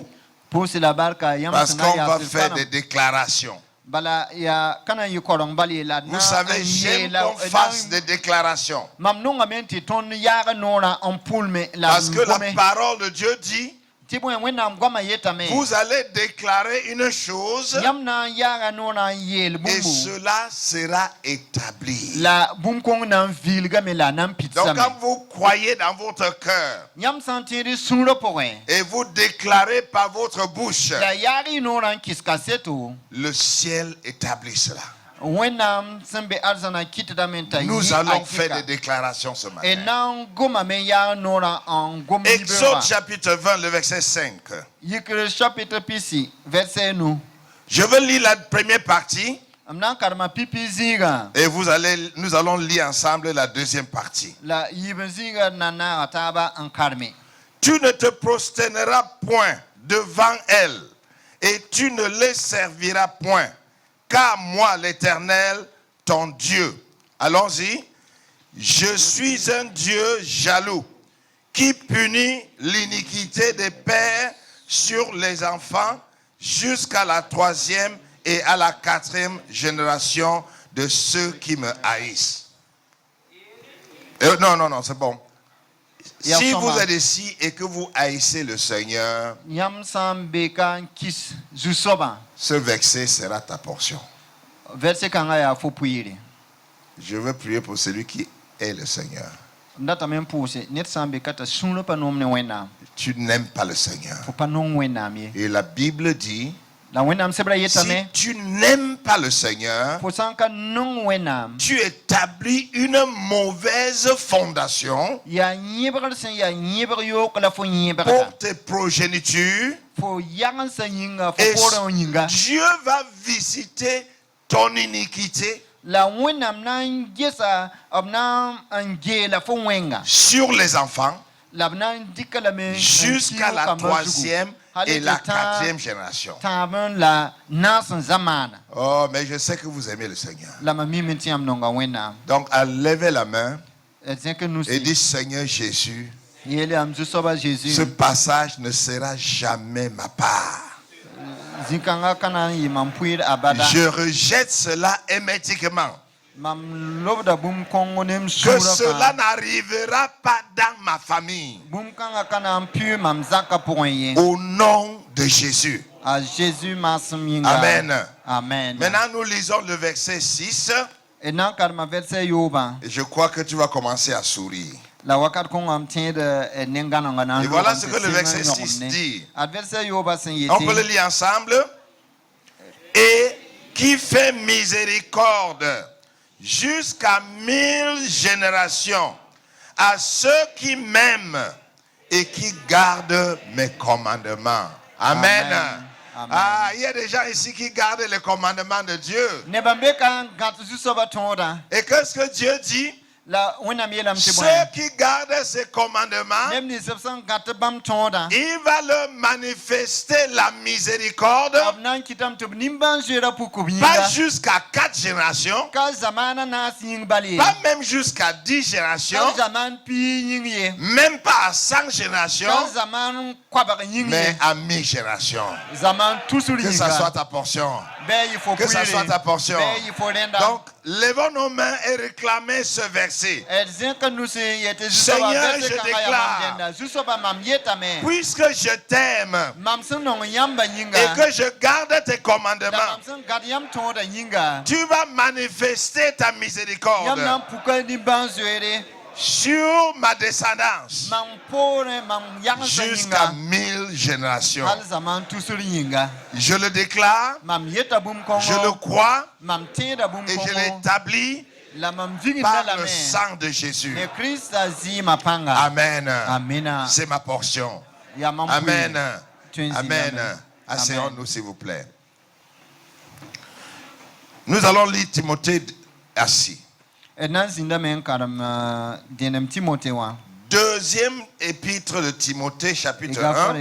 Pour la barca, Yam parce qu'on Sana va ya faire des déclarations. Bala ya kana yikorong bali la Vous savez, j'aime qu'on fasse des déclarations. Mamnunga menti ton yaga nora en poulme la Parce que la parole de Dieu dit, Tibo wenam goma yetame. vous allez déclarer une chose Yamna yaga nora yel et bumbu. cela sera établi. La bumkong nan vilga me la nan Donc pizza. quand vous croyez dans votre cœur Yam santiri sunro poe. et vous déclarez par votre bouche, La yari nora kiskaseto. le ciel établit cela. Wenam sembe arzana kitda menta. Nous allons faire des déclarations ce Et matin. nan goma me ya nora en goma Exode chapitre 20, le verset 5. Yikre chapitre pisi verset nous. Je veux lire la première partie Amna karma pipi ziga. et nous allons lire ensemble la deuxième partie. La yiben ziga nana ataba en karme. Tu ne te prosterneras point devant elle et tu ne les serviras point. Car moi, l'Éternel, ton Dieu, allons-y, je suis un Dieu jaloux qui punit l'iniquité des pères sur les enfants jusqu'à la 3e et à la 4e génération de ceux qui me haïssent. Non, c'est bon. Si vous êtes ici et que vous haïssez le Seigneur, Yam sam bekan kis zusoba. ce verset sera ta portion. Verset kanga ya fo puire. Je veux prier pour celui qui est le Seigneur. Ndata men puse net sam bekata sunlo pa nom ne wena. Tu n'aimes pas le Seigneur. Fo pa non wena mi. Et la Bible dit, La wena sebra si yetame. tu n'aimes pas le Seigneur, Fo sanka non wena. tu établis une mauvaise fondation Ya nyebra sen ya nyebra yo kala fo nyebra. pour tes progénitures. Fo yang sa yinga fo Et poro yinga. Dieu va visiter ton iniquité La wena nan gesa abna ange la fo wenga. sur les enfants La bna dikala me jusqu'à la 3e et la 4e génération. Taben la nasan zamana. Oh, mais je sais que vous aimez le Seigneur. La mami mentiam nonga wena. Donc, à lever la main Est-ce que nous et dire, Seigneur Jésus, Yele am zusoba Jésus. ce passage ne sera jamais ma part. Zinkanga kana imam puir abada. Je rejette cela hermétiquement. Mam lobda bum kongo nem Que sura cela ka. n'arrivera pas dans ma famille. Bum kanga kana am puir mam zaka poye. Au nom de Jésus. À Jésus masum yinga. Amen. Amen. Maintenant, nous lisons le verset 6. Et nan karma verset yoba. Et je crois que tu vas commencer à sourire. La wakat kong am tiende nengana ngana. Et voilà ce que le verset 6 dit. Ad verset yoba sen yete. On peut le lire ensemble. Et qui fait miséricorde jusqu'à 1000 générations à ceux qui m'aiment et qui gardent mes commandements. Amen. Amen. Amen. Ah, il y a des gens ici qui gardent les commandements de Dieu. Nebambe kan gatu soba tonda. Et qu'est-ce que Dieu dit? La wena mielam te Ceux qui gardent ses commandements, Nemni sepsan gatu bam tonda. il va leur manifester la miséricorde, Abnan kitam to nimban jera pukubiga. pas jusqu'à 4 générations, Ka zamana na sing bali. pas même jusqu'à 10 générations, Ka zaman pi yingye. même pas à 100 générations, Ka zaman kwabak mais yingye. à 1000 générations. Zaman tusuri Que ça soit yinga. ta portion. Be il faut Que ça prier. soit ta portion. Be il faut renda. Donc, levons nos mains et réclamez ce verset. Seigneur, je déclare, puisque je t'aime et que je garde tes commandements, tu vas manifester ta miséricorde sur ma descendance jusqu'à 1000 générations. Je le déclare, je le crois et je l'établis par le sang de Jésus. Amen. Amen. C'est ma portion. Amen. Amen. Asseyons-nous, s'il vous plaît. Nous allons lire Timothée assis. Deuxième épître de Timothée, chapitre 1,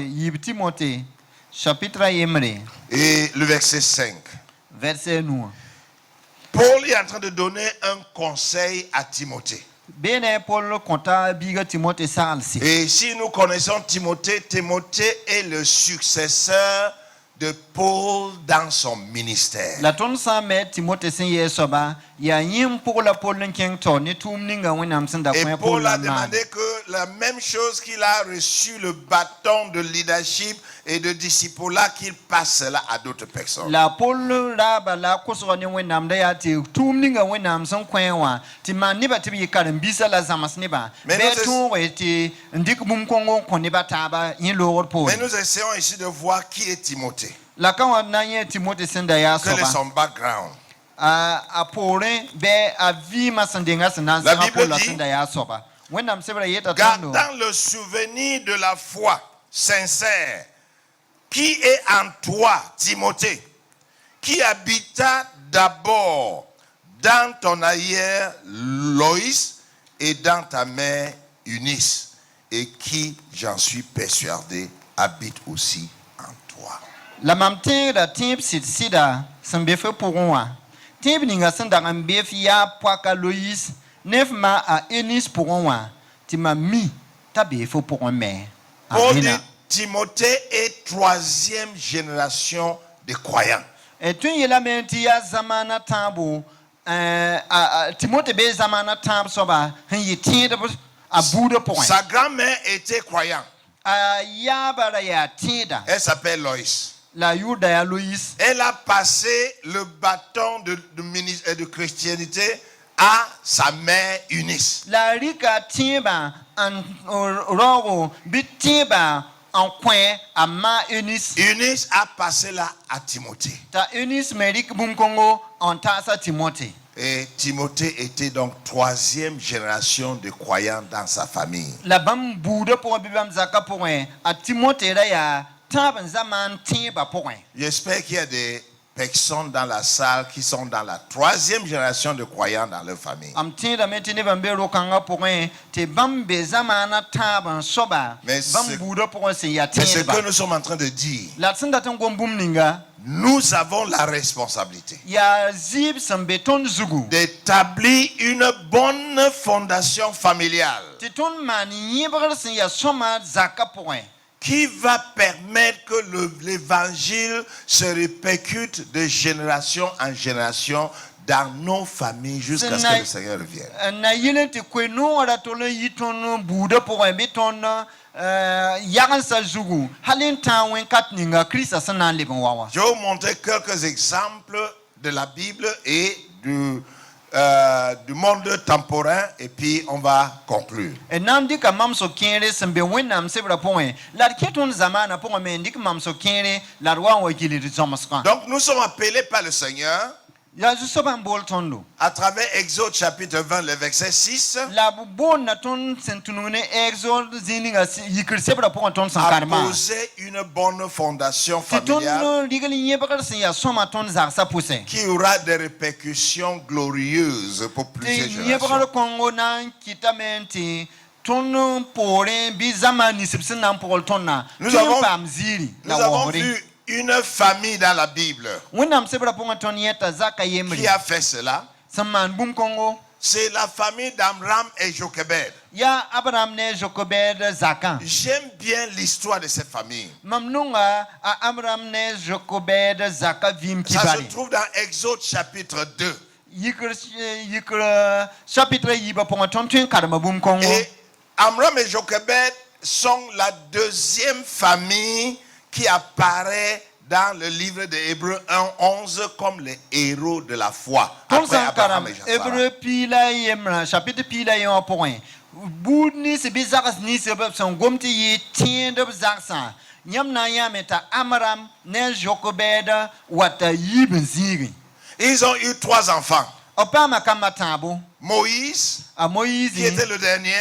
et le verset 5. Verset nous. Paul est en train de donner un conseil à Timothée. Et si nous connaissons Timothée, Timothée est le successeur de Paul dans son ministère. La ton sa met Timothée sen soba ya yim pour la Paul ken to ni tum ninga winam sen da Et kwen Paul a na. demandé que la même chose qu'il a reçu le bâton de leadership et de discipulat, qu'il passe cela à d'autres personnes. La Paul la ba la koso ni winam da ya ti tum ninga winam sen kwen wa ti man ni ba ti bi karam bisa la zamas ni ba. Mais Be nous tu we ti ndik bum kongo kon ni ba ta ba yin lo Paul. Mais nous essayons ici de voir qui est Timothée. La kan wa na ye Timothée sen da ya Quel est soba. son background? A Paul be a vi masandenga sen nan La sa Bible Paul dit, sen da ya soba. Winam se bra yeta tondo. Gardant le souvenir de la foi sincère qui est en toi, Timothée, qui habita d'abord dans ton arrière Loïs et dans ta mère Eunice, et qui, j'en suis persuadé, habite aussi en toi. La mamte da tip sit sida sambe fe pourwa. Tip ninga sanda ngambe ya poaka Loïs nef ma a Eunice pourwa. Ti ma mi tabe fo pour me. Paul dit Timothée est 3e génération de croyants. Et tu yela menti ya zamana tambo Timothée be zamana tambo soba yi tiende a boude point. Sa grand-mère était croyante. Ya bara ya tienda. Elle s'appelle Loïs. La Yuda ya Loïs. Elle a passé le bâton de christianité à sa mère Eunice. La rika tieba en rogo bitiba en coin à ma Eunice. Eunice a passé là à Timothée. Ta Eunice Merik Bumkongo en tasa Timothée. Et Timothée était donc 3e génération de croyants dans sa famille. La bam boude pour bibam zaka pour un à Timothée là ya taban zaman tiba pour un. J'espère qu'il y a des personnes dans la salle qui sont dans la 3e génération de croyants dans leur famille. Am tinda metini bambero kanga pour un te bam be zamana taban soba bam boude pour un c'est ya Mais ce tiba. que nous sommes en train de dire, La tsinda tangom bumninga nous avons la responsabilité ya zib sambeton zugu. d'établir une bonne fondation familiale Titon mani yibra sin ya soma zaka pour un. qui va permettre que l'évangile se répercute de génération en génération dans nos familles jusqu'à ce que le Seigneur revienne. Na yele te kwenu ara tolo yiton buda pour un béton yagan sa zugu halin ta wen kat ninga Christ asana lebon wawa. Je vais vous montrer quelques exemples de la Bible et du monde temporain et puis on va conclure. Et nandi ka mamso kere sembe wenam sebra point la keton zamana pour me ndik mamso kere la roi wa gili de zomaska. Donc nous sommes appelés par le Seigneur Ya ju soban boltondo à travers Exode chapitre 20 le verset 6 la bon na ton sentunune exode zininga yikir sebra pour ton à sankarma. poser une bonne fondation C'est ton familiale rigali nyebakar sin ya soma ton zarsa pousse. qui aura des répercussions glorieuses pour plusieurs générations. Nyebakar kongo na kitamenti ton pore bizamani sibsin nan pol tonna. Nous avons la vu une famille dans la Bible Wenam sebra pour ton yeta zaka yemri. qui a fait cela. Saman bum kongo. C'est la famille d'Amram et Jochebed. Ya Abraham ne Jokobed Zakan. J'aime bien l'histoire de cette famille. Mamnunga a Abraham ne Jokobed Zaka vim Ça se kibari. trouve dans Exode chapitre 2. Yikr chapitre yiba pour ton twin karma bum kongo. Et Amram et Jochebed sont la deuxième famille qui apparaît dans le livre de Hébreux 1:11 comme les héros de la foi. Après Abraham et Sarah. Hébreu pila yemra chapitre pila yom point. Boudni se bizakas ni se son gomti yi tiende zaksa. Nyam na yameta Amram ne Jokobed wata yibn ziri. Ils ont eu 3 enfants. Opama kamatabo. Moïse, A Moïse qui était le dernier.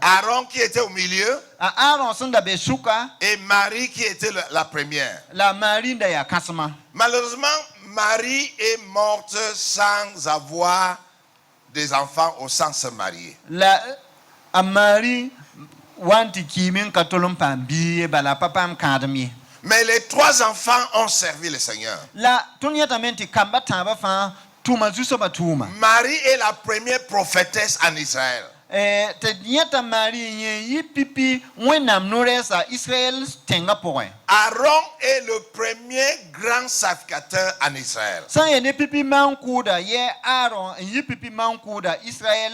Aaron, qui était au milieu. Aaron sonda be shuka Et Marie, qui était la première. la marinda ya kasma. Malheureusement, Marie est morte sans avoir des enfants ou sans se marier. La Marie wanti kimin katolom pambi bala papam kadami. Mais les 3 enfants ont servi le Seigneur. La tunyatamente kamba tamba fa tuma zuso batuma. Marie est la première prophétesse en Israël. Te nyata Marie yi pipi wenam noresa Israël tenga point. Aaron est le premier grand sacrificateur en Israël. Sa ye ne pipi mankuda ye Aaron yi pipi mankuda Israël.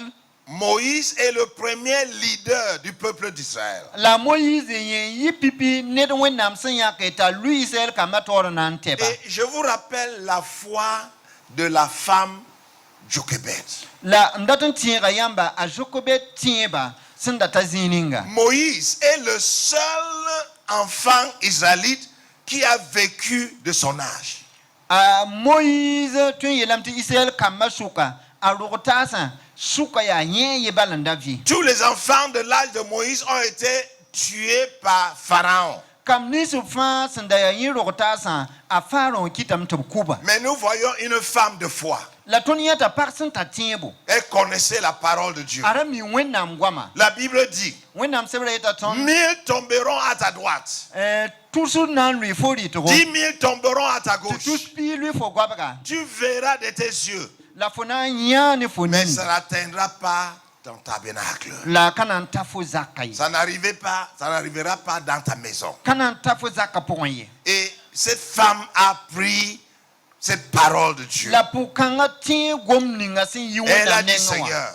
Moïse est le premier leader du peuple d'Israël. La Moïse yi pipi ne wenam senya keta lui Israël kama tornan teba. Et je vous rappelle la foi de la femme Jochebed. La ndatan tienga yamba a Jokobed tienba sindata zininga. Moïse est le seul enfant israélite qui a vécu de son âge. A Moïse tun yelamti Israël kama shuka a rotasa shuka ya yen ye balanda vi. Tous les enfants de l'âge de Moïse ont été tués par Pharaon. Kam ni su fa sindaya yin rotasa a Pharaon kitam tum kuba. Mais nous voyons une femme de foi. La toniata parsin ta tienbo. Elle connaissait la parole de Dieu. Arami wenam gwama. La Bible dit, Wenam sebra eta ton 1000 tomberont à ta droite. Tusu nan lui fori to. 10 000 tomberont à ta gauche. Tu pi lui fo gwabaka. Tu verras de tes yeux, La fona nya ne foni. mais ça n'atteindra pas ton tabernacle. La kanan tafo zakai. Ça n'arrivera pas dans ta maison. Kanan tafo zaka poye. Et cette femme a pris cette parole de Dieu. La pukanga tien gomninga sin yiwona Elle a dit, nenga. Seigneur,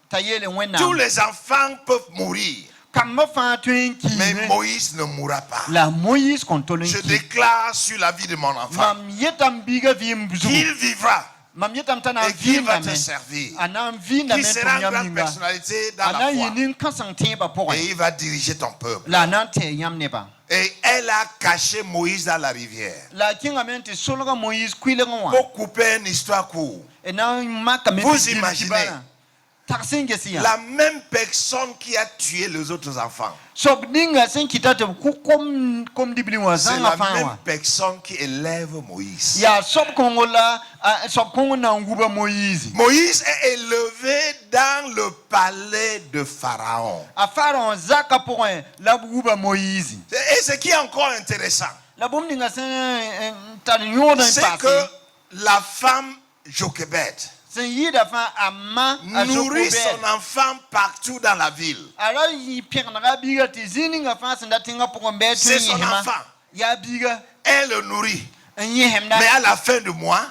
Tayele wena. tous les enfants peuvent mourir, Kamba fa tuen ki. mais Moïse ne mourra pas. La Moïse kontolon Je ki. déclare sur la vie de mon enfant Mam yetam biga vim buzu. qu'il vivra Mam yetam tana et qu'il va vim te na. servir. Anam vim na Qui men sera une grande minga. personnalité dans la Ana foi. yinin kansang tien ba Et poye. il va diriger ton peuple. La nante yam neba. Et elle a caché Moïse dans la rivière. La kinga mente solga Moïse kwile ngwa. Pour couper une histoire courte, Et na maka men. Vous imaginez Taksinge siya. la même personne qui a tué les autres enfants, Sob ninga sen kitate ku kom dibli wa c'est zanga la même fawa. personne qui élève Moïse. Ya sob kongo la sob kongo na nguba Moïse. Moïse est élevé dans le palais de Pharaon. A Pharaon zaka point la nguba Moïse. Et ce qui est encore intéressant, La bom ninga sen tan yoda c'est passé. que la femme Jochebed Sen yida fa amma nourrit son enfant partout dans la ville. Ala yi pirna biga ti zininga fa sen datinga pour C'est son enfant. Ya biga Elle le nourrit. enyi hemna. Mais à la fin du mois,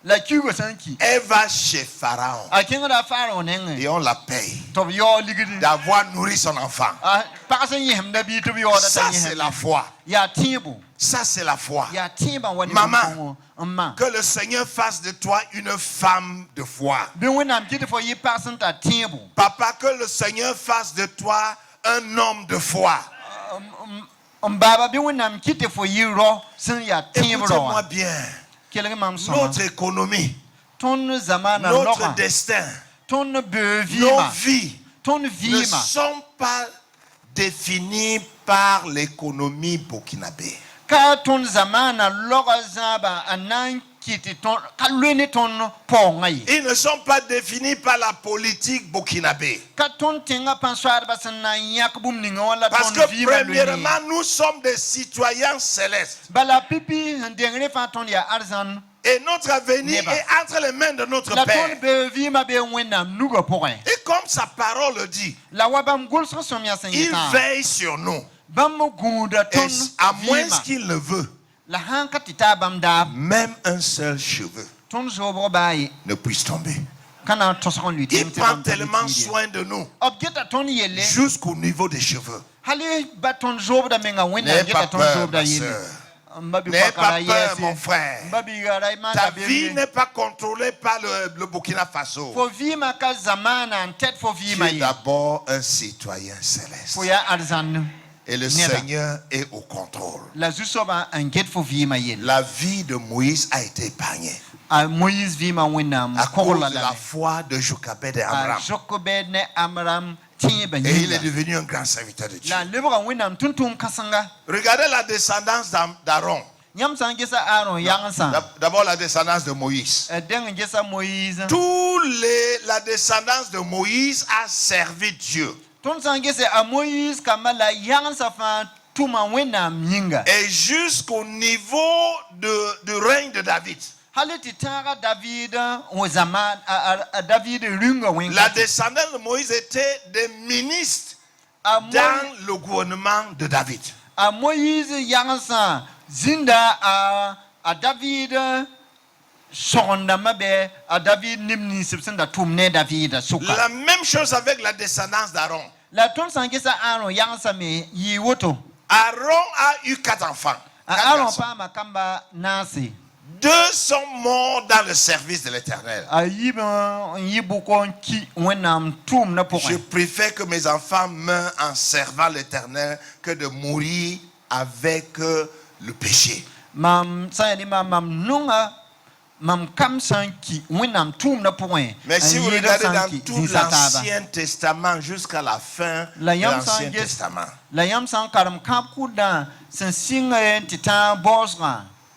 La Cuba Sanki. Elle va chez Pharaon A king of the Pharaoh Neng. et on la paye To your ligid. d'avoir nourri son enfant. Passing him the be to be ordered. Ça, c'est la foi. Ya Tibu. Ça, c'est la foi. Ya Tiba when Maman. Maman. Que le Seigneur fasse de toi une femme de foi. Be when I'm getting for you passing at Tibu. Papa, que le Seigneur fasse de toi un homme de foi. Baba be when I'm getting for you raw. Send ya Tibu. Écoutez-moi bien. Notre économie, notre destin, nos vies ne sont pas définis par l'économie burkinabé. Ils ne sont pas définis par la politique burkinabé. Parce que premièrement, nous sommes des citoyens célestes. Et notre avenir est entre les mains de notre Père. Et comme sa parole le dit, il veille sur nous. Et à moins qu'il ne veut, même un seul cheveu ne puisse tomber. Il prend tellement soin de nous jusqu'au niveau des cheveux. N'ayez pas peur, ma soeur. N'ayez pas peur, mon frère. Ta vie n'est pas contrôlée par le Burkina Faso. Tu es d'abord un citoyen céleste. Et le Seigneur est au contrôle. La vie de Moïse a été épargnée à cause de la foi de Jochebed et Amram. Et il est devenu un grand serviteur de Dieu. Regardez la descendance d'Aaron. D'abord la descendance de Moïse. La descendance de Moïse a servi Dieu. Et jusqu'au niveau du règne de David. La descendance de Moïse était des ministres dans le gouvernement de David. La même chose avec la descendance d'Aaron. Aaron a eu 4 enfants. 2 sont morts dans le service de l'Éternel. Je préfère que mes enfants meurent en servant l'Éternel que de mourir avec le péché. Mais si vous regardez dans tout l'Ancien Testament jusqu'à la fin de l'Ancien Testament,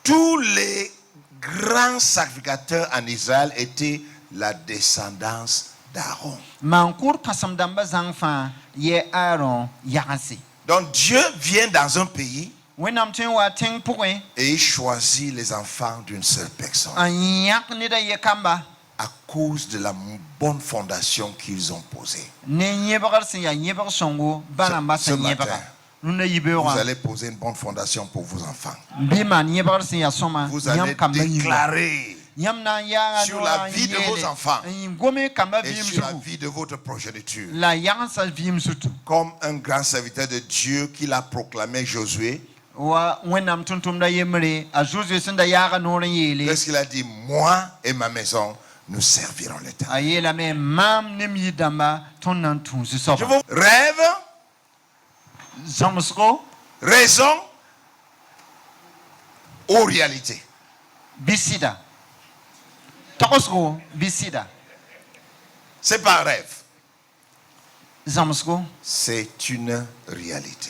tous les grands sacrificateurs en Israël étaient la descendance d'Aaron. Donc Dieu vient dans un pays et il choisit les enfants d'une seule personne à cause de la bonne fondation qu'ils ont posée. Ce matin, vous allez poser une bonne fondation pour vos enfants. Vous allez déclarer sur la vie de vos enfants et sur la vie de votre progéniture. Comme un grand serviteur de Dieu qu'il a proclamé Josué. Qu'est-ce qu'il a dit? Moi et ma maison, nous servirons l'Éternel. Je vous rêve, raison ou réalité. C'est pas un rêve. C'est une réalité.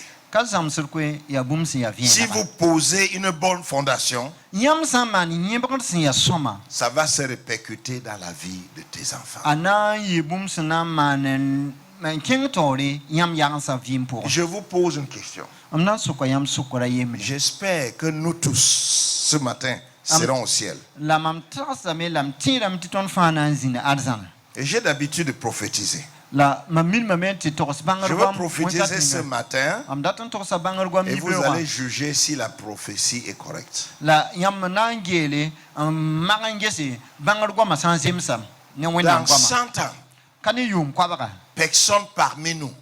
Si vous posez une bonne fondation, ça va se répercuter dans la vie de tes enfants. Je vous pose une question. J'espère que nous tous, ce matin, serons au ciel. Et j'ai l'habitude de prophétiser. Je veux prophétiser ce matin et vous allez juger si la prophétie est correcte. Dans 100 ans, personne parmi nous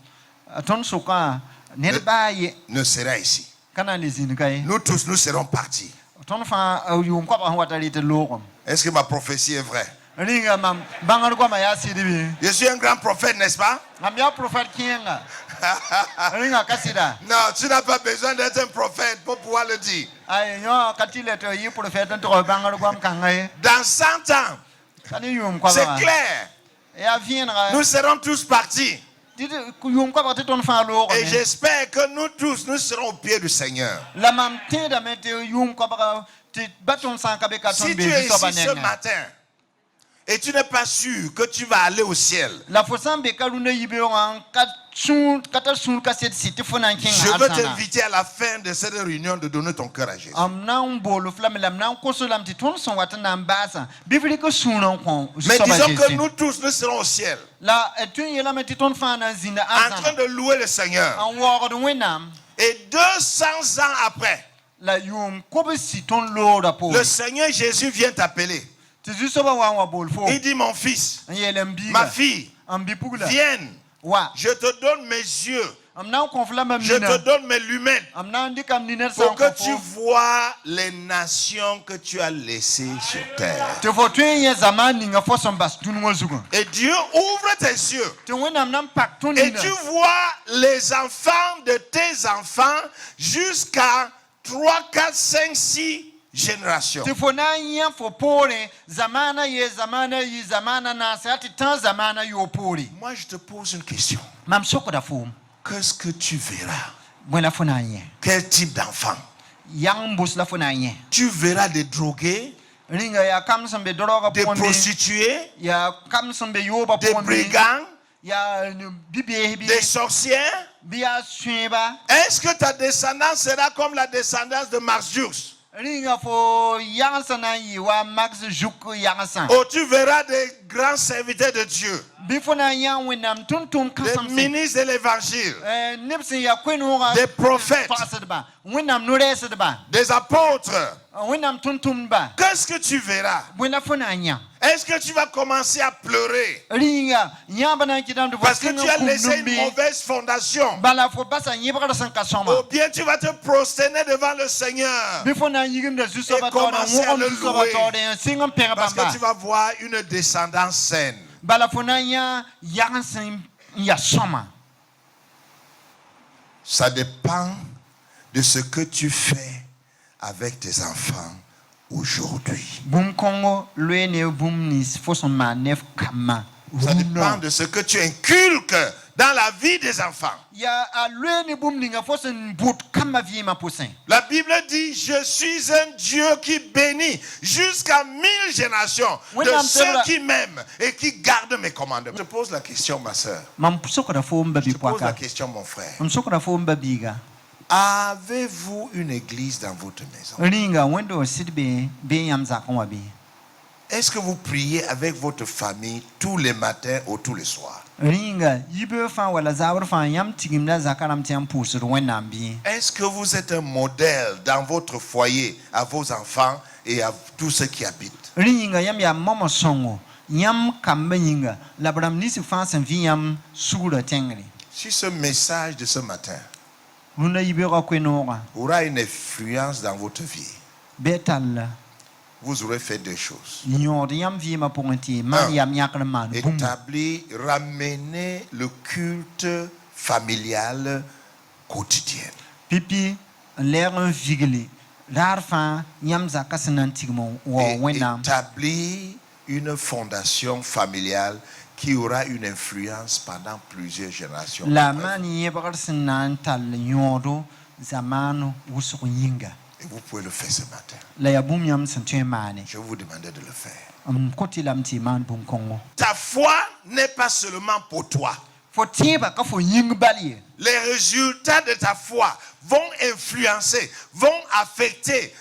ne sera ici. Nous tous, nous serons partis. Est-ce que ma prophétie est vraie? Je suis un grand prophète, n'est-ce pas? Non, tu n'as pas besoin d'être un prophète pour pouvoir le dire. Dans 100 ans, c'est clair. Nous serons tous partis. Et j'espère que nous tous, nous serons au pied du Seigneur. Si tu es ici ce matin et tu n'es pas sûr que tu vas aller au ciel, je veux t'inviter à la fin de cette réunion de donner ton cœur à Jésus. Mais disons que nous tous, nous serons au ciel, en train de louer le Seigneur. Et 200 ans après, le Seigneur Jésus vient t'appeler. Il dit, mon fils, ma fille, vienne. Je te donne mes yeux. Je te donne mes lunettes pour que tu vois les nations que tu as laissées sur terre. Et Dieu ouvre tes yeux. Et tu vois les enfants de tes enfants jusqu'à 3, 4, 5, 6 générations. Moi, je te pose une question. Qu'est-ce que tu verras? Quel type d'enfant? Tu verras des drogués, des prostituées, des brigands, des sorcières. Est-ce que ta descendance sera comme la descendance de Marjux? Oh, tu verras des grands serviteurs de Dieu, des ministres de l'évangile, des prophètes, des apôtres. Qu'est-ce que tu verras? Est-ce que tu vas commencer à pleurer parce que tu as laissé une mauvaise fondation? Ou bien tu vas te prosterner devant le Seigneur et commencer à le louer parce que tu vas voir une descendance saine. Ça dépend de ce que tu fais avec tes enfants aujourd'hui. Ça dépend de ce que tu inculques dans la vie des enfants. La Bible dit, je suis un Dieu qui bénit jusqu'à 1000 générations de ceux qui m'aiment et qui gardent mes commandements. Je te pose la question, ma soeur. Je te pose la question, mon frère. Avez-vous une église dans votre maison? Est-ce que vous priez avec votre famille tous les matins ou tous les soirs? Est-ce que vous êtes un modèle dans votre foyer à vos enfants et à tous ceux qui habitent? Si ce message de ce matin aura une influence dans votre vie, vous aurez fait deux choses. Établir, ramener le culte familial quotidien. Et établir une fondation familiale qui aura une influence pendant plusieurs générations. Et vous pouvez le faire ce matin. Je vais vous demander de le faire. Ta foi n'est pas seulement pour toi. Les résultats de ta foi vont influencer, vont affecter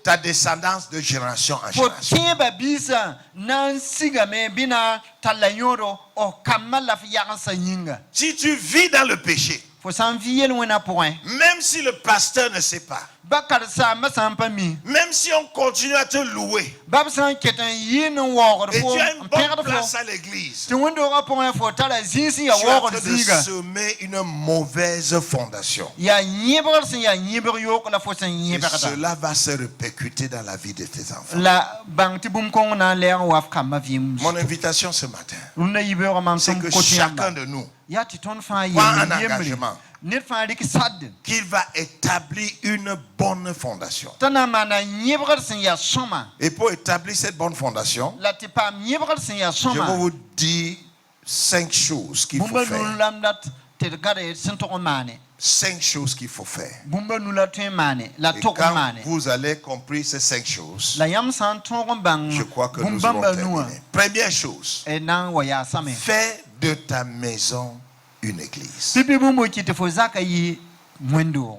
ta descendance de génération en Fo génération. tieba bisa nan siga me bina talayoro o kamala fi yagansa yinga. Si tu vis dans le péché, Fo san viel wena point. même si le pasteur ne sait pas, Bakar sa ma san pa mi. même si on continue à te louer, Bab san ketan yin wogor et fo tu as une perde bonne fo. place à l'église, Ti wendo ra point fo tala zinsi ya tu es en wogor train de ziga. semer une mauvaise fondation. Ya nyeber sin ya nyeber yok la fo san Et nyeber ta. cela va se répercuter dans la vie de tes enfants. La bang ti bum kong na leer waf kama vim. Mon invitation ce matin, Runa yiber man c'est som que kotiamba. chacun de nous, Ya ti ton fa prend un yemri. engagement Net fa dik sad. qu'il va établir une bonne fondation. Tana mana nyeber sin ya soma. Et pour établir cette bonne fondation, La ti pa nyeber sin ya je vais soma. vous dire 5 choses qu'il faut Bumba faire. nulam dat te gare sin to mane. 5 choses qu'il faut faire. Bumba nula tu mane. La Et to quand mane. vous allez compris ces 5 choses, La yam san to bang. je crois que nous Bumbamba aurons nua. terminé. Première chose, E nan wa ya same. fais de ta maison une église. Pipi bumbo ki te fo zaka yi mwendo.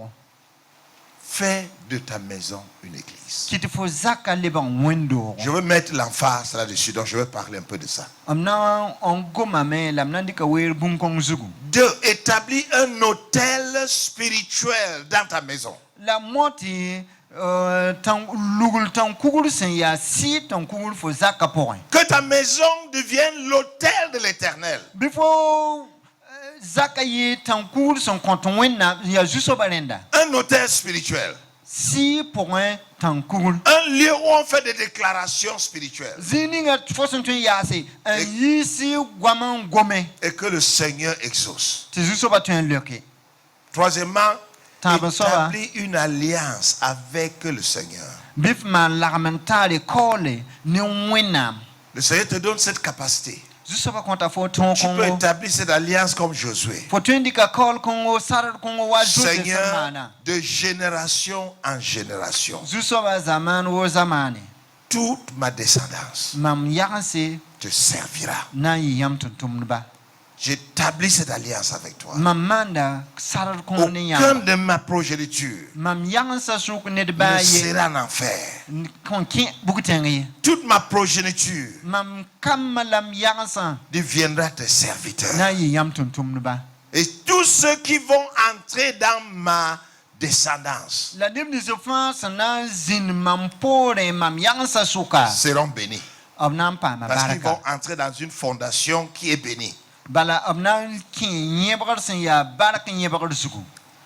Fais de ta maison une église. Ki te fo zaka le bang mwendo. Je veux mettre l'emphase là-dessus, donc je vais parler un peu de ça. Amna on goma me lam nan dika wer bum kong zugu. 2. Établis un hôtel spirituel dans ta maison. La moti tan lugul tan kugul sen ya si tan kugul fo zaka point. Que ta maison devienne l'hôtel de l'Éternel. Before zaka yi tan kugul son konton wenna ya juso balenda. Un hôtel spirituel. Si point tan kugul. Un lieu où on fait des déclarations spirituelles. Zininga fosun tun ya se an yi si gwaman gome. Et que le Seigneur exauce. Ti juso ba tun loke. Troisièmement, Table ça, établis une alliance avec le Seigneur. Bif man lamentare kole ni wenna. Le Seigneur te donne cette capacité. Juso ba konta fo ton Tu peux kongo. établir cette alliance comme Josué. Fo tun dika kol kongo sarar kongo wa juso Seigneur, samana. de génération en génération, Zuso ba zaman wo zamani. toute ma descendance Mam yaganse te servira. na yi yam tuntum ba. J'établis cette alliance avec toi. Mam manda sarar kongo ni Aucun yam. de ma progéniture Mam yagansa suk ne de ne ba ye. sera en enfer. Kon ki bukutengi. Toute ma progéniture Mam kamalam yagansa deviendra tes serviteurs. na yi yam tuntum ba. Et tous ceux qui vont entrer dans ma descendance La dim ni sofa sana zin mam pore mam yagansa suka. seront bénis. Abnam pa ma Parce qu'ils vont baraka. entrer dans une fondation qui est bénie. Bala abnam ki nyebar sen ya baraka nyebar suku.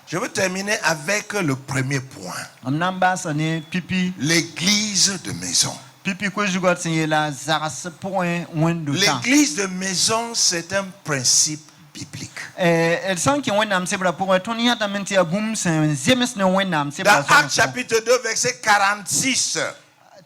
Je veux terminer avec le premier point. Amnam ba sane pipi L'église de maison. pipi ko jugot sen la zaras point wendo ta. L'église de maison, c'est un principe biblique. El san ki wendam sebra pour toni hata menti abum sen zemes ne wendam sebra. Dans Actes chapitre 2, verset 46,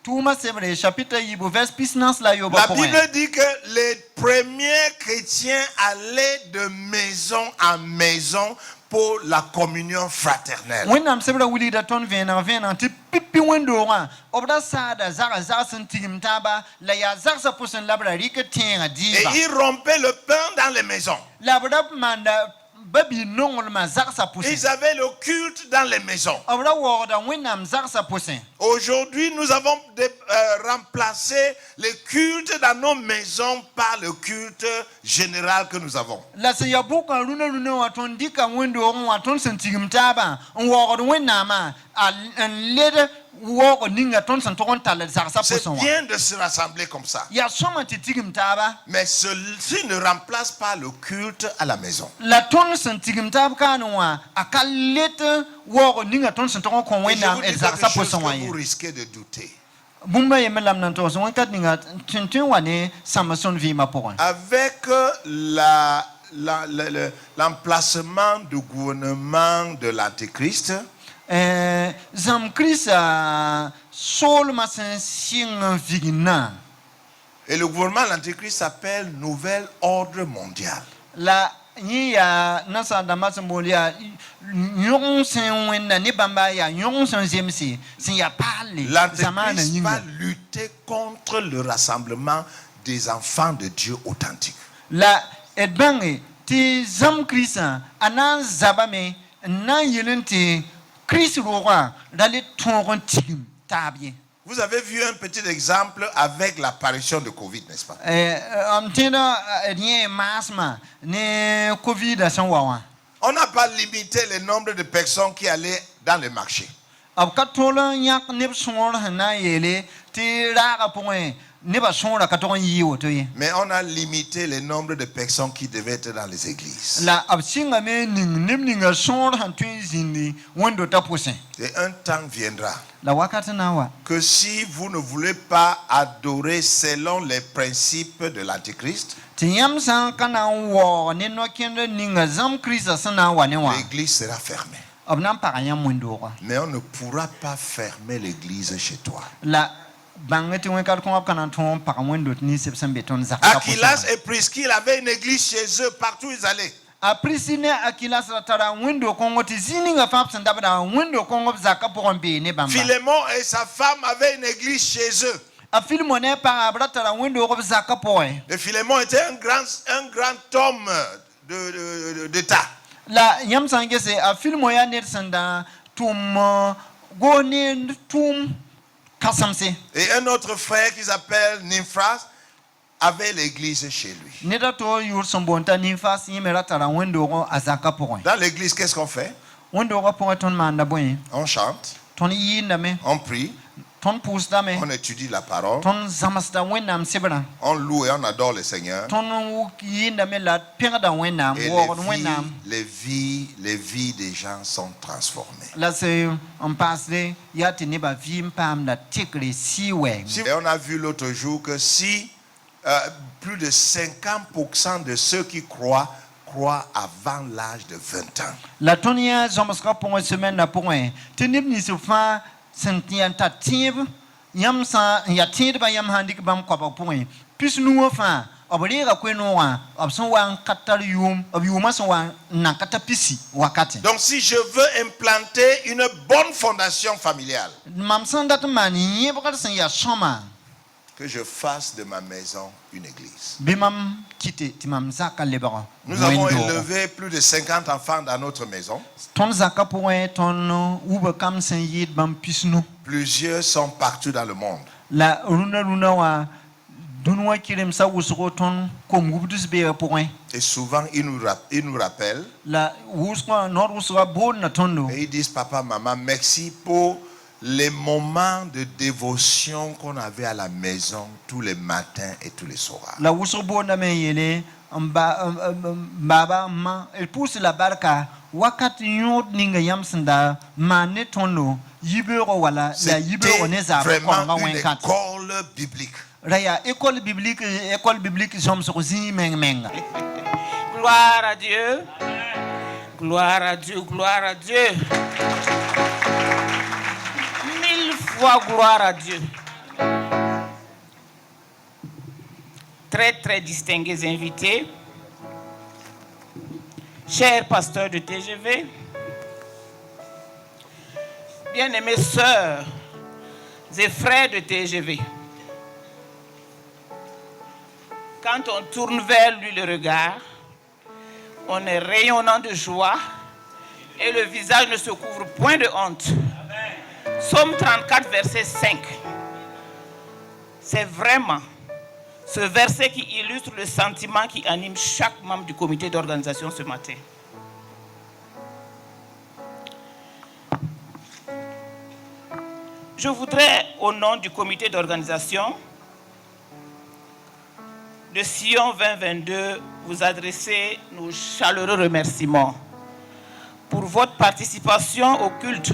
Touma sebre chapitre yibo vers pisnas la yo ba la point. Bible dit que les premiers chrétiens allaient de maison en maison pour la communion fraternelle. Wendam sebra wili da ton vena ti pipi wendo wa. Obda sada zara sen tigim taba la ya zarsa posen labra rike tenga Et diva. ils rompaient le pain dans les maisons. Labra manda babi nongol ma zarsa posen. Ils avaient le culte dans les maisons. Obda woda wendam zarsa posen. Aujourd'hui, nous avons remplacé les cultes dans nos maisons par le culte général que nous avons. La se ya buka runa wa ton dika wendo wa ton sen tigim taba. On woda wendama an lede wo ninga ton san ton tal zarsa C'est posen wa. bien de se rassembler comme ça. Ya soma ti tigim taba. Mais ceci ne remplace pas le culte à la maison. La ton san tigim taba kanwa akalete wo ninga ton san ton kon Et je wendam vous el dis zarsa quelque chose posen wa. que vous risquez de douter. Bumba yemelam nan to so kat ninga tuntun wane samason vi ma pour. Avec l'emplacement du gouvernement de l'Antéchrist, Zam Krisa sol masen sing vigna. et le gouvernement de l'Antéchrist s'appelle Nouvel Ordre Mondial. La ni ya nasa damas molia yon sen wenda ne bamba ya yon sen zemsi sin ya parle zamana L'Antéchrist yinga. va lutter contre le rassemblement des enfants de Dieu authentiques. La edbange ti Zam Krisa anan zabame na yelente Chris roi dale ton tigim taabye. Vous avez vu un petit exemple avec l'apparition de Covid, n'est-ce pas? Tẽeda maasma ne Covid sẽn wa wã. On n'a pas limité le nombre de personnes qui allaient dans le marché. B ka tol n yãk neb sõor sẽn na n yeele tɩ raagã pʋgẽ nebã sõorã ka tog n yɩɩ woto ye. Mais on a limité le nombre de personnes qui devaient être dans les églises. La b sɩngame ning neb ninga sõor sẽn tõe n zĩndi wẽn-dotã pʋsẽ. Et un temps viendra La wakat na n wa que si vous ne voulez pas adorer selon les principes de l'Antichrist, tɩ yãmb sã n ka na n waoog ne no-kẽndã ninga zãmb Kiristã sẽn na n wa ne wã l'église sera fermée. b na n pag yãmb wẽn-doogã. Mais on ne pourra pas fermer l'église chez toi. La bãng tɩ wẽn-kad kõab ka na n tõog n pag wẽn-dot ninsb sẽn be tõnd zakã Aquilas et Priscille avaient une église chez eux, partout où ils allaient. a Priscille ne Akilas ra tara wẽn-do kõngo tɩ zĩ ninga fãa b sẽn dabda wẽn-do kõngo b zakã pʋgẽ bee ne bãmba. Philémon et sa femme avaient une église chez eux. A Filmo ne pagã b ra tara wẽn-doog b zakã pʋgẽ. Et Philémon était un grand homme d'État. La yãmb sã n gese a Filmo yaa ned sẽn da tʋʋm goo ne tʋʋm kãsemse. Et un autre frère qui s'appelle Nymphas avait l'église chez lui. Ned a to yʋʋr sẽn boond t'a Nymphas yẽ me ra tara wẽn-doog a zakã pʋgẽ. Dans l'église, qu'est-ce qu'on fait? Wẽn-doogã pʋgẽ tõnd maanda bõe? On chante, Tõnd yɩɩndame, on prie, tõnd pʋʋsdame, on étudie la parole, tõnd zãmsda Wẽnnaam sebrã, on loue et on adore le Seigneur. tõnd yɩɩndame la pẽgda Wẽnnaam, Et waoogd Wẽnnaam. les vies des gens sont transformées. La sẽn n paasde yaa tɩ nebã vɩɩm paamda tɩkre sɩ-wɛɛng. Et on a vu l'autre jour que si plus de 50% de ceux qui croient avant l'âge de 20 ans. La tõnd yã zõmsgã pʋgẽ semɛnã pʋgẽ tɩ neb ninsb fãa sẽn tɩ yaa tar tẽeb yãmb sã n yaa tẽedbã yãmb sã n dɩk bãmb koabg pʋgẽ pis nuwã fãa b reega koe-noogã b sẽn wa n ka tar yʋʋm b yʋʋmã sẽn wa n nan ka ta pisi wakate. Donc si je veux implanter une bonne fondation familiale, Mam sẽn dat n maan yẽbgd sẽn yaa sõma que je fasse de ma maison une église. bɩ mam kɩte tɩ mam zakã lebg Nous avons wẽnd-doogo. élevé plus de 50 enfants dans notre maison. Tõnd zakã pʋgẽ tõnd wub kam sẽn yɩɩd bãmb pis-nu. Plusieurs sont partout dans le monde. La rũnã wã dũni wã kɩremsã wʋsgo tõnd kom-wubds beegã pʋgẽ. Et souvent, ils nous rappellent La wʋsgã noor wʋsga boodna tõndo. et ils disent, papa, maman, merci pour les moments de dévotion qu'on avait à la maison tous les matins et tous les soirs. La wʋsg boodna me n yeele baaba ma d pʋʋs la barka wakat yõod ninga yãmb sẽn da maan ne tõndo yibeoogo wala la yibeoogo ne zaab vraiment kõlga une wẽn-kat. école biblique. Ra yaa école biblique zõmsg zĩig meng-menga. Gloire à Dieu. Gloire à Dieu, gloire à Dieu. 1000 fois gloire à Dieu. Très, très distingués invités. Chers pasteurs de TGV, bien-aimées sœurs et frères de TGV, quand on tourne vers lui le regard, on est rayonnant de joie et le visage ne se couvre point de honte. Psaume 34, verset 5. C'est vraiment ce verset qui illustre le sentiment qui anime chaque membre du comité d'organisation ce matin. Je voudrais, au nom du comité d'organisation de Sion 2022, vous adresser nos chaleureux remerciements pour votre participation au culte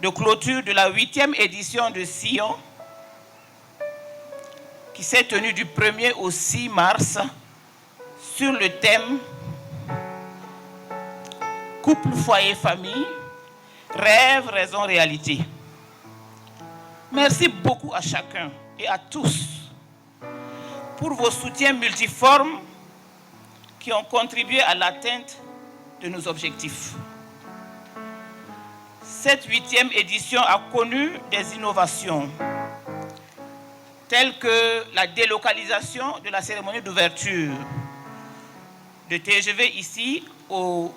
de clôture de la 8e édition de Sion qui s'est tenue du 1er au 6 mars sur le thème Couple, foyer, famille, rêve, raison, réalité. Merci beaucoup à chacun et à tous pour vos soutiens multiformes qui ont contribué à l'atteinte de nos objectifs. Cette 8e édition a connu des innovations telles que la délocalisation de la cérémonie d'ouverture de TGV ici au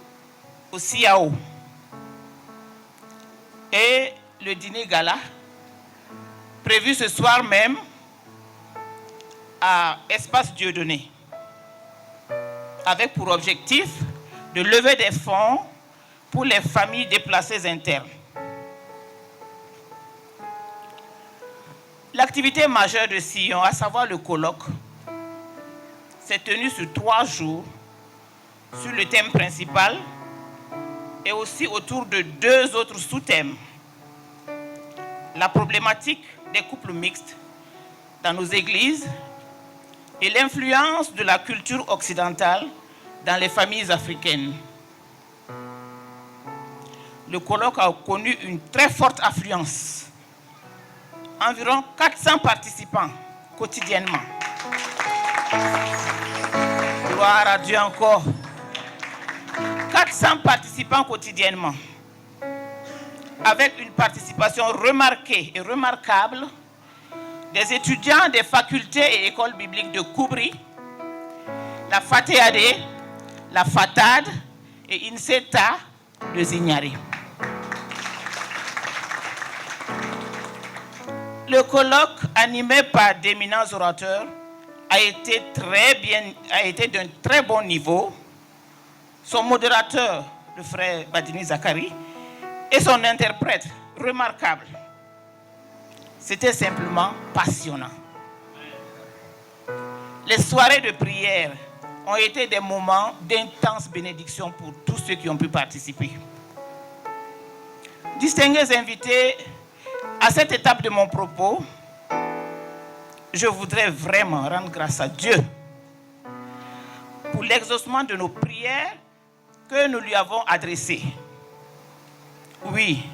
CIAO et le dîner gala prévu ce soir même à Espace Dieudonné, avec pour objectif de lever des fonds pour les familles déplacées internes. L'activité majeure de Sion, à savoir le colloque, s'est tenue sur 3 jours sur le thème principal et aussi autour de 2 autres sous-thèmes. La problématique des couples mixtes dans nos églises et l'influence de la culture occidentale dans les familles africaines. Le colloque a connu une très forte affluence. Environ 400 participants quotidiennement. Gloire à Dieu encore. 400 participants quotidiennement. Avec une participation remarquée et remarquable des étudiants des facultés et écoles bibliques de Koubri, la FATEAD, la FATAD et INSETA de Zignari. Le colloque, animé par d'éminents orateurs, a été d'un très bon niveau. Son modérateur, le frère Badini Zakari, et son interprète, remarquable. C'était simplement passionnant. Les soirées de prière ont été des moments d'intense bénédiction pour tous ceux qui ont pu participer. Distingués invités, à cette étape de mon propos, je voudrais vraiment rendre grâce à Dieu pour l'exaucement de nos prières que nous lui avons adressées. Oui,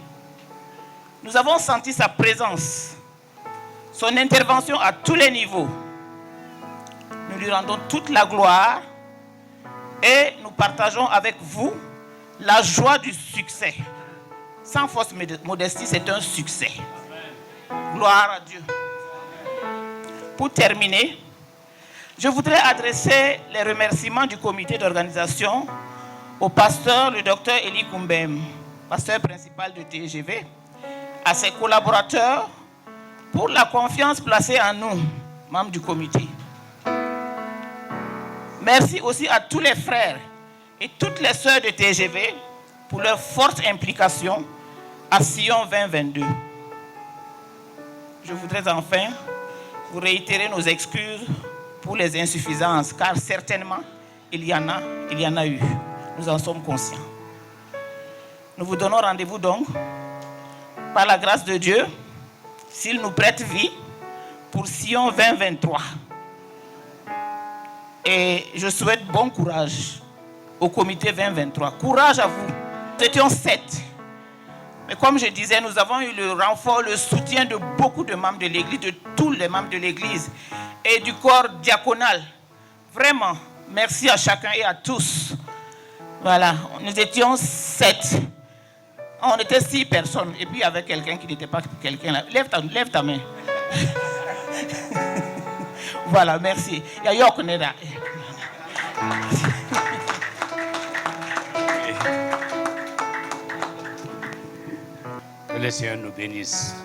nous avons senti sa présence, son intervention à tous les niveaux. Nous lui rendons toute la gloire et nous partageons avec vous la joie du succès. Sans fausse modestie, c'est un succès. Gloire à Dieu. Pour terminer, je voudrais adresser les remerciements du comité d'organisation au pasteur, le docteur Eli Koumbem, pasteur principal de TGV, à ses collaborateurs pour la confiance placée en nous, membres du comité. Merci aussi à tous les frères et toutes les sœurs de TGV pour leur forte implication à Sion 2022. Je voudrais enfin vous réitérer nos excuses pour les insuffisances, car certainement il y en a eu. Nous en sommes conscients. Nous vous donnons rendez-vous donc, par la grâce de Dieu, s'il nous prête vie, pour Sion 2023. Et je souhaite bon courage au comité 2023. Courage à vous. Nous étions 7. Mais comme je disais, nous avons eu le renfort, le soutien de beaucoup de membres de l'Église, de tous les membres de l'Église et du corps diaconal. Vraiment, merci à chacun et à tous. Voilà, nous étions 7. On était 6 personnes. Et puis il y avait quelqu'un qui n'était pas quelqu'un là. Lève ta main. Voilà, merci. Il y a Yokoneda. Que le Seigneur nous bénisse.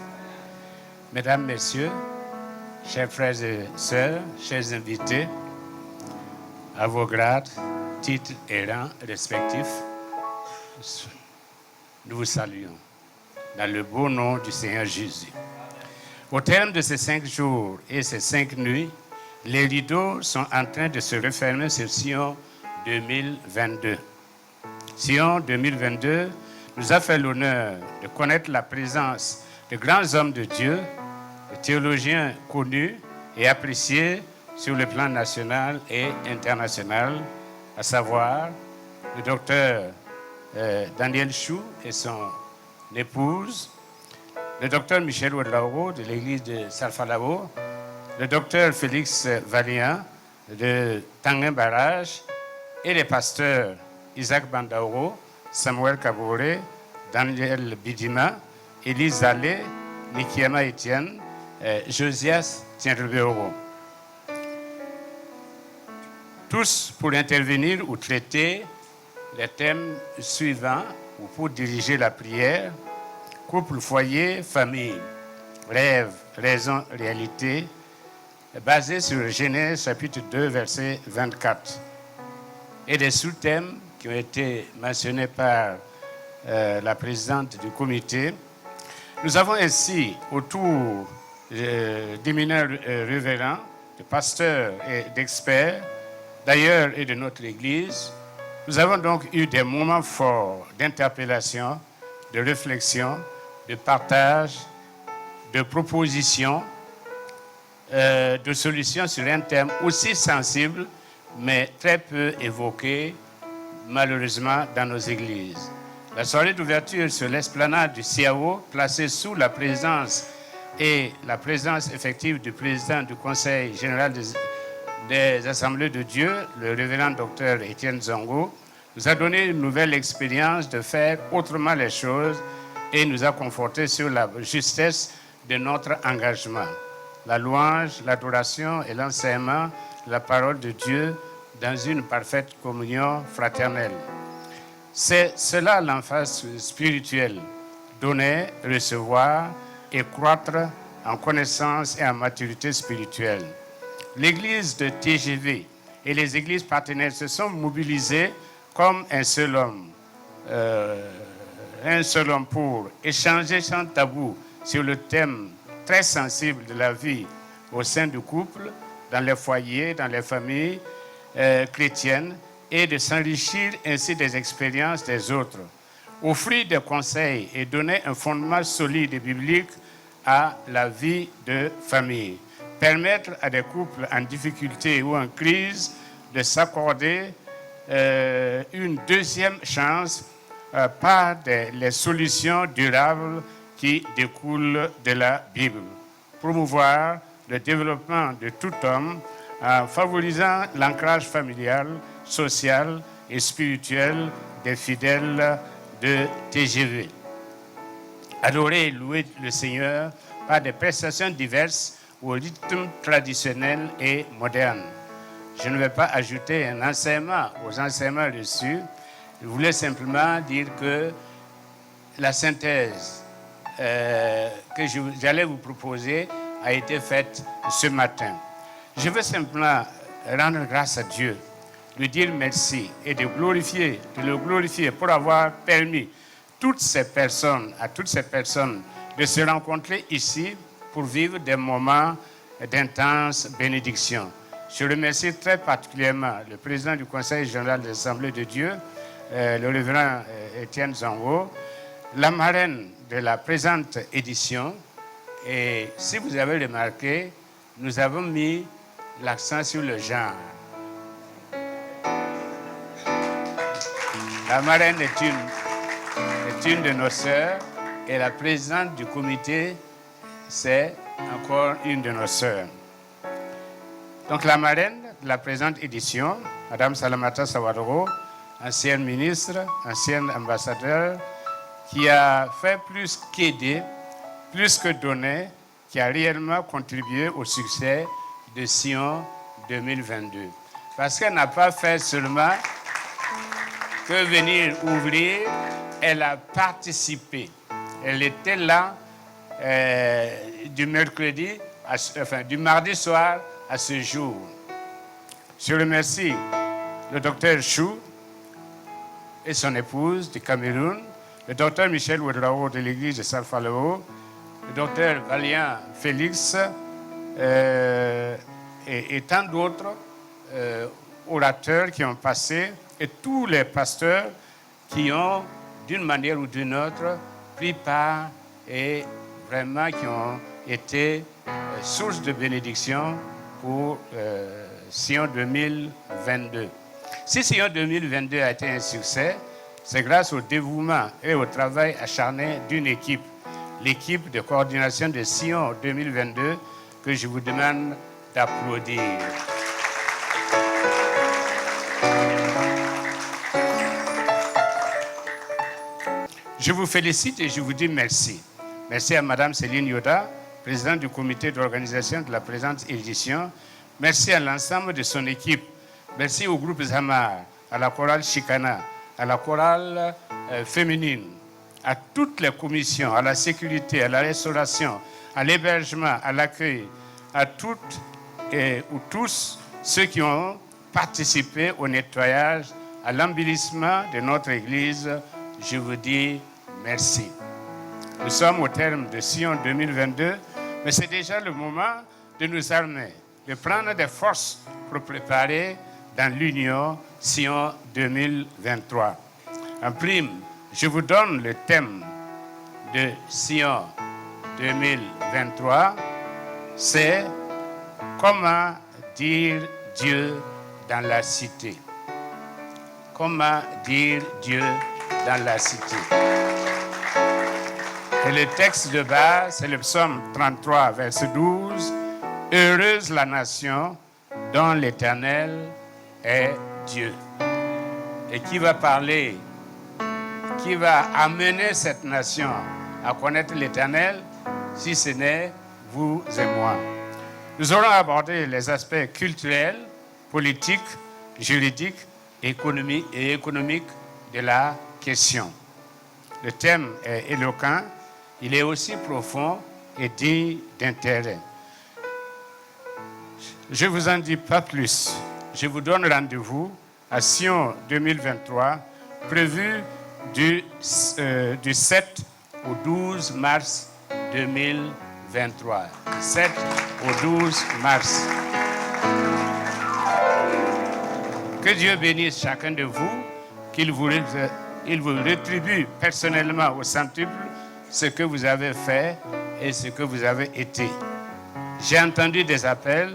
Mesdames, Messieurs, chers frères et sœurs, chers invités, à vos grades, titres et rangs respectifs, nous vous saluons dans le beau nom du Seigneur Jésus. Au terme de ces 5 jours et ces 5 nuits, les rideaux sont en train de se refermer sur Sion 2022. Sion 2022 nous a fait l'honneur de connaître la présence de grands hommes de Dieu, de théologiens connus et appréciés sur le plan national et international, à savoir le docteur Daniel Chou et son épouse, le docteur Michel Ouedraogo de l'église de Salfalabo, le docteur Félix Valian de Tanguin Barrage et les pasteurs Isaac Bandauro, Samuel Kabore, Daniel Bidima, Élise Allé, Nikiama Etienne, Josias Tienrebeoro. Tous pour intervenir ou traiter les thèmes suivants ou pour diriger la prière: couple, foyer, famille. rêve, raison, réalité, basé sur Genèse chapitre 2, verset 24. Et des sous-thèmes qui ont été mentionnés par la présidente du comité. Nous avons ainsi autour d'éminents révérends, de pasteurs et d'experts, d'ailleurs et de notre Église. Nous avons donc eu des moments forts d'interpellation, de réflexion, de partage, de propositions, de solutions sur un thème aussi sensible, mais très peu évoqué, malheureusement, dans nos églises. La soirée d'ouverture sur l'esplanade du CIAO, placée sous la présidence et la présence effective du président du Conseil général des Assemblées de Dieu, le révérend docteur Étienne Zongo, nous a donné une nouvelle expérience de faire autrement les choses et nous a conforté sur la justesse de notre engagement. La louange, l'adoration et l'enseignement de la parole de Dieu dans une parfaite communion fraternelle. C'est cela l'emphase spirituelle, donner, recevoir et croître en connaissance et en maturité spirituelle. L'Église de TGV et les églises partenaires se sont mobilisées comme un seul homme pour échanger sans tabou sur le thème très sensible de la vie au sein du couple, dans les foyers, dans les familles chrétiennes, et de s'enrichir ainsi des expériences des autres. Offrir des conseils et donner un fondement solide et biblique à la vie de famille. Permettre à des couples en difficulté ou en crise de s'accorder une deuxième chance par les solutions durables qui découlent de la Bible. Promouvoir le développement de tout homme en favorisant l'ancrage familial, social et spirituel des fidèles de TGV. Adorer et louer le Seigneur par des prestations diverses au rythme traditionnel et moderne. Je ne vais pas ajouter un enseignement aux enseignements reçus. Je voulais simplement dire que la synthèse que j'allais vous proposer a été faite ce matin. Je veux simplement rendre grâce à Dieu, lui dire merci et de le glorifier pour avoir permis à toutes ces personnes de se rencontrer ici pour vivre des moments d'intense bénédiction. Je remercie très particulièrement le président du Conseil général des Assemblées de Dieu, le révérend Étienne Zongo, la marraine de la présente édition. Et si vous avez remarqué, nous avons mis l'accent sur le genre. La marraine est une de nos sœurs et la présidente du comité, c'est encore une de nos sœurs. Donc la marraine de la présente édition, Madame Salamata Sawadoro, ancienne ministre, ancienne ambassadeur, qui a fait plus qu'aider, plus que donner, qui a réellement contribué au succès de Sion 2022. Parce qu'elle n'a pas fait seulement que venir ouvrir, elle a participé. Elle était là du mardi soir à ce jour. Je remercie le docteur Chou et son épouse du Cameroun, le docteur Michel Ouedrao de l'église de Salfaleo, le docteur Valiant Félix et tant d'autres orateurs qui ont passé et tous les pasteurs qui ont, d'une manière ou d'une autre, pris part et vraiment qui ont été source de bénédiction pour Sion 2022. Si Sion 2022 a été un succès, c'est grâce au dévouement et au travail acharné d'une équipe, l'équipe de coordination de Sion 2022, que je vous demande d'applaudir. Je vous félicite et je vous dis merci. Merci à Mme Céline Yoda, présidente du comité d'organisation de la présente édition. Merci à l'ensemble de son équipe. Merci au groupe Zamar, à la chorale Chicana, à la chorale féminine, à toutes les commissions, à la sécurité, à la restauration, à l'hébergement, à l'accueil, à toutes ou tous ceux qui ont participé au nettoyage, à l'embellissement de notre Église, je vous dis merci. Nous sommes au terme de Sion 2022, mais c'est déjà le moment de nous armer, de prendre des forces pour préparer dans l'Union Sion 2023. En prime, je vous donne le thème de Sion 2023, c'est comment dire Dieu dans la cité. Comment dire Dieu dans la cité. Et le texte de base, c'est le psaume 33, verset 12. Heureuse la nation dont l'Éternel est Dieu. Et qui va parler, qui va amener cette nation à connaître l'Éternel, si ce n'est vous et moi. Nous aurons abordé les aspects culturels, politiques, juridiques, économiques de la question. Le thème est éloquent, il est aussi profond et digne d'intérêt. Je ne vous en dis pas plus. Je vous donne rendez-vous à Sion 2023, prévu du 7 au 12 mars 2023. 7 au 12 mars. Que Dieu bénisse chacun de vous, qu'il vous rétribue personnellement au centuple ce que vous avez fait et ce que vous avez été. J'ai entendu des appels,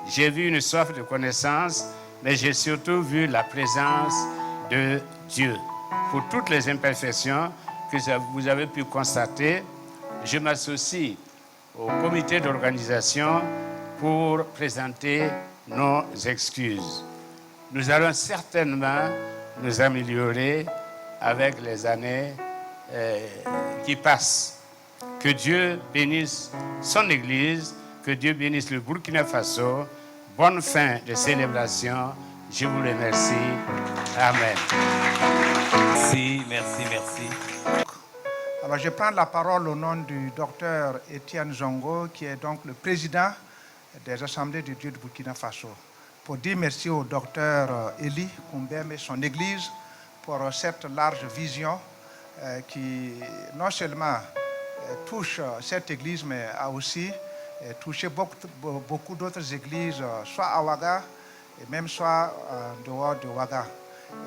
j'ai vu une soif de connaissance, mais j'ai surtout vu la présence de Dieu. Pour toutes les imperfections que vous avez pu constater, je m'associe au comité d'organisation pour présenter nos excuses. Nous allons certainement nous améliorer avec les années qui passent. Que Dieu bénisse son Église, que Dieu bénisse le Burkina Faso. Bonne fin de célébration. Je vous remercie. Amen. Merci, merci, merci. Alors, je prends la parole au nom du docteur Étienne Zongo, qui est donc le président des Assemblées de Dieu de Burkina Faso, pour dire merci au docteur Eli Koumbem et son Église pour cette large vision qui non seulement touche cette Église, mais a aussi touché beaucoup d'autres églises, soit à Ouaga, et même soit en dehors de Ouaga.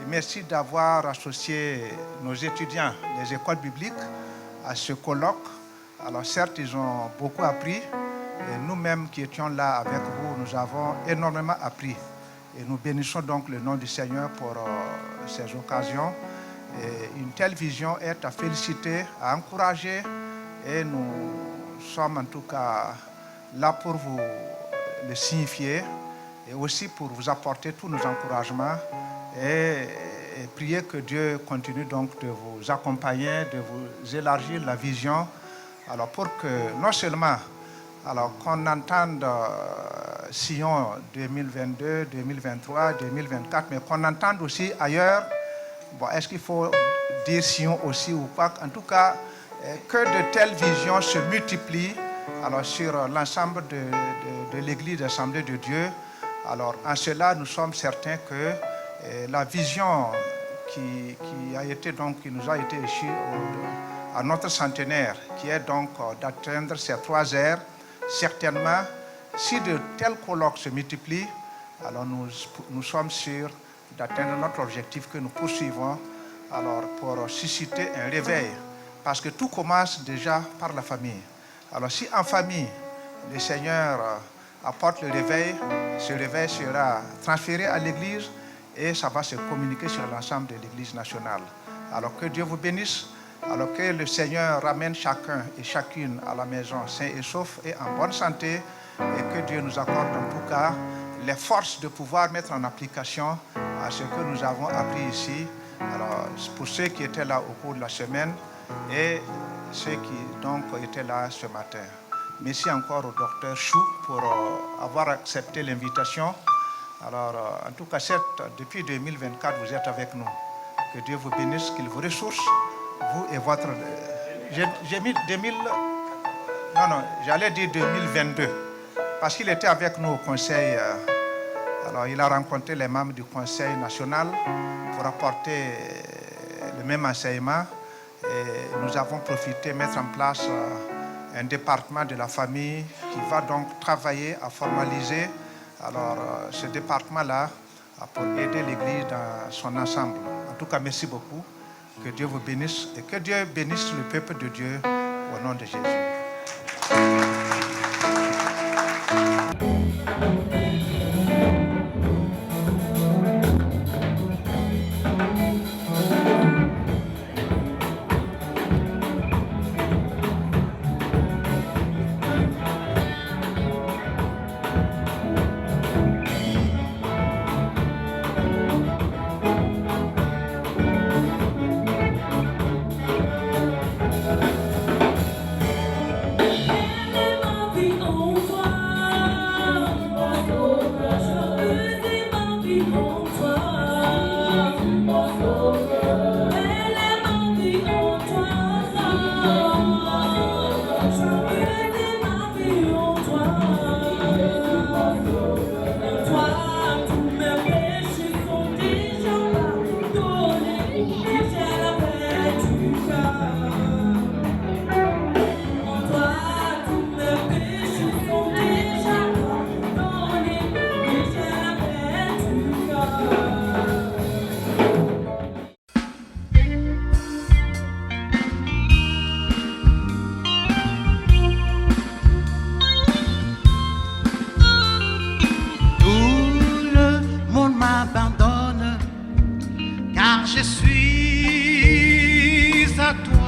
Et merci d'avoir associé nos étudiants des écoles bibliques à ce colloque. Alors certes, ils ont beaucoup appris, et nous-mêmes qui étions là avec vous, nous avons énormément appris. Et nous bénissons donc le nom du Seigneur pour ces occasions. Et une telle vision est à féliciter, à encourager, et nous sommes en tout cas là pour vous le signifier et aussi pour vous apporter tous nos encouragements et prier que Dieu continue donc de vous accompagner, de vous élargir la vision, alors pour que non seulement alors qu'on entende Sion 2022, 2023, 2024, mais qu'on entende aussi ailleurs. Bon, est-ce qu'il faut dire Sion aussi ou pas? En tout cas, que de telles visions se multiplient alors, sur l'ensemble de l'Église d'Assemblée de Dieu. Alors, en cela, nous sommes certains que la vision qui nous a été issue à notre centenaire, qui est donc d'atteindre ces 3 aires, certainement, si de tels colloques se multiplient, alors nous sommes sûrs d'atteindre notre objectif que nous poursuivons, alors pour susciter un réveil. Parce que tout commence déjà par la famille. Alors si en famille, le Seigneur apporte le réveil, ce réveil sera transféré à l'Église et ça va se communiquer sur l'ensemble de l'Église nationale. Alors que Dieu vous bénisse, alors que le Seigneur ramène chacun et chacune à la maison sain et sauf et en bonne santé, et que Dieu nous accorde en tout cas les forces de pouvoir mettre en application à ce que nous avons appris ici. Alors pour ceux qui étaient là au cours de la semaine et ceux qui donc étaient là ce matin. Merci encore au docteur Chou pour avoir accepté l'invitation. Alors, en tout cas, depuis 2024, vous êtes avec nous. Que Dieu vous bénisse, qu'il vous ressource vous et votre... J'ai mis 2000... Non, j'allais dire 2022. Parce qu'il était avec nous au conseil. Alors, il a rencontré les membres du conseil national pour apporter le même enseignement. Et nous avons profité de mettre en place un département de la famille qui va donc travailler à formaliser ce département-là pour aider l'Église dans son ensemble. En tout cas, merci beaucoup. Que Dieu vous bénisse et que Dieu bénisse le peuple de Dieu au nom de Jésus. Je suis à toi.